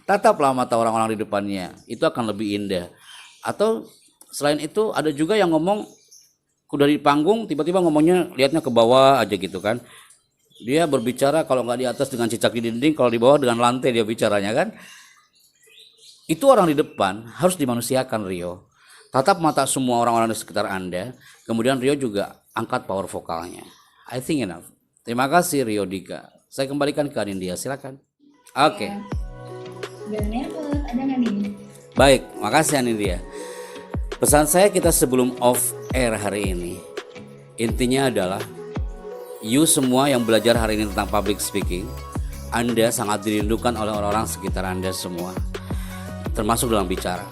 Tataplah mata orang-orang di depannya. Itu akan lebih indah. Atau selain itu ada juga yang ngomong udah di panggung tiba-tiba ngomongnya lihatnya ke bawah aja gitu kan. Dia berbicara kalau nggak di atas dengan cicak di dinding, kalau di bawah dengan lantai dia bicaranya kan. Itu orang di depan harus dimanusiakan Rio. Tatap mata semua orang-orang di sekitar Anda. Kemudian Rio juga angkat power vokalnya. I think enough. Terima kasih Rio Dika. Saya kembalikan ke Anindya, silakan. Oke. Gak nervous, ada nggak nih? Baik, makasih Anindya. Pesan saya kita sebelum off air hari ini, intinya adalah you semua yang belajar hari ini tentang public speaking, Anda sangat dirindukan oleh orang-orang sekitar Anda semua, termasuk dalam bicara.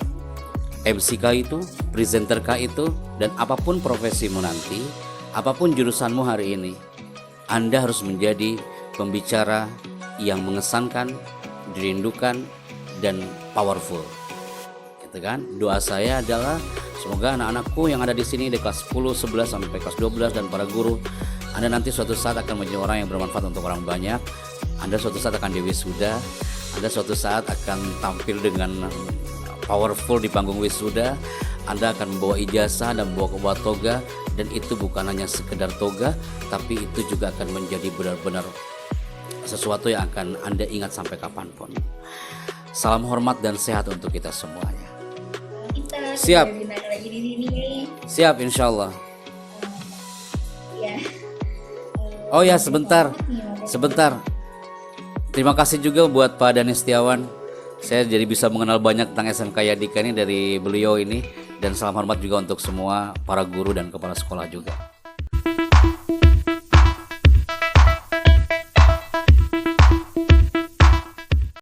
MC kah itu, presenter kah itu, dan apapun profesimu nanti, apapun jurusanmu hari ini, Anda harus menjadi pembicara yang mengesankan, dirindukan, dan powerful. Gitu kan? Doa saya adalah semoga anak-anakku yang ada di sini di kelas 10, 11 sampai kelas 12 dan para guru, Anda nanti suatu saat akan menjadi orang yang bermanfaat untuk orang banyak. Anda suatu saat akan diwisuda, Anda suatu saat akan tampil dengan powerful di panggung wisuda, Anda akan membawa ijazah dan membawa toga, dan itu bukan hanya sekedar toga, tapi itu juga akan menjadi benar-benar sesuatu yang akan Anda ingat sampai kapanpun. Salam hormat dan sehat untuk kita semuanya. Kita Siap. sudah benar lagi di sini nih. Siap insya Allah. Ya. Oh ya sebentar. Terima kasih juga buat Pak Dani Setiawan. Saya jadi bisa mengenal banyak tentang SMK Yadika ini dari beliau ini. Dan salam hormat juga untuk semua para guru dan kepala sekolah juga.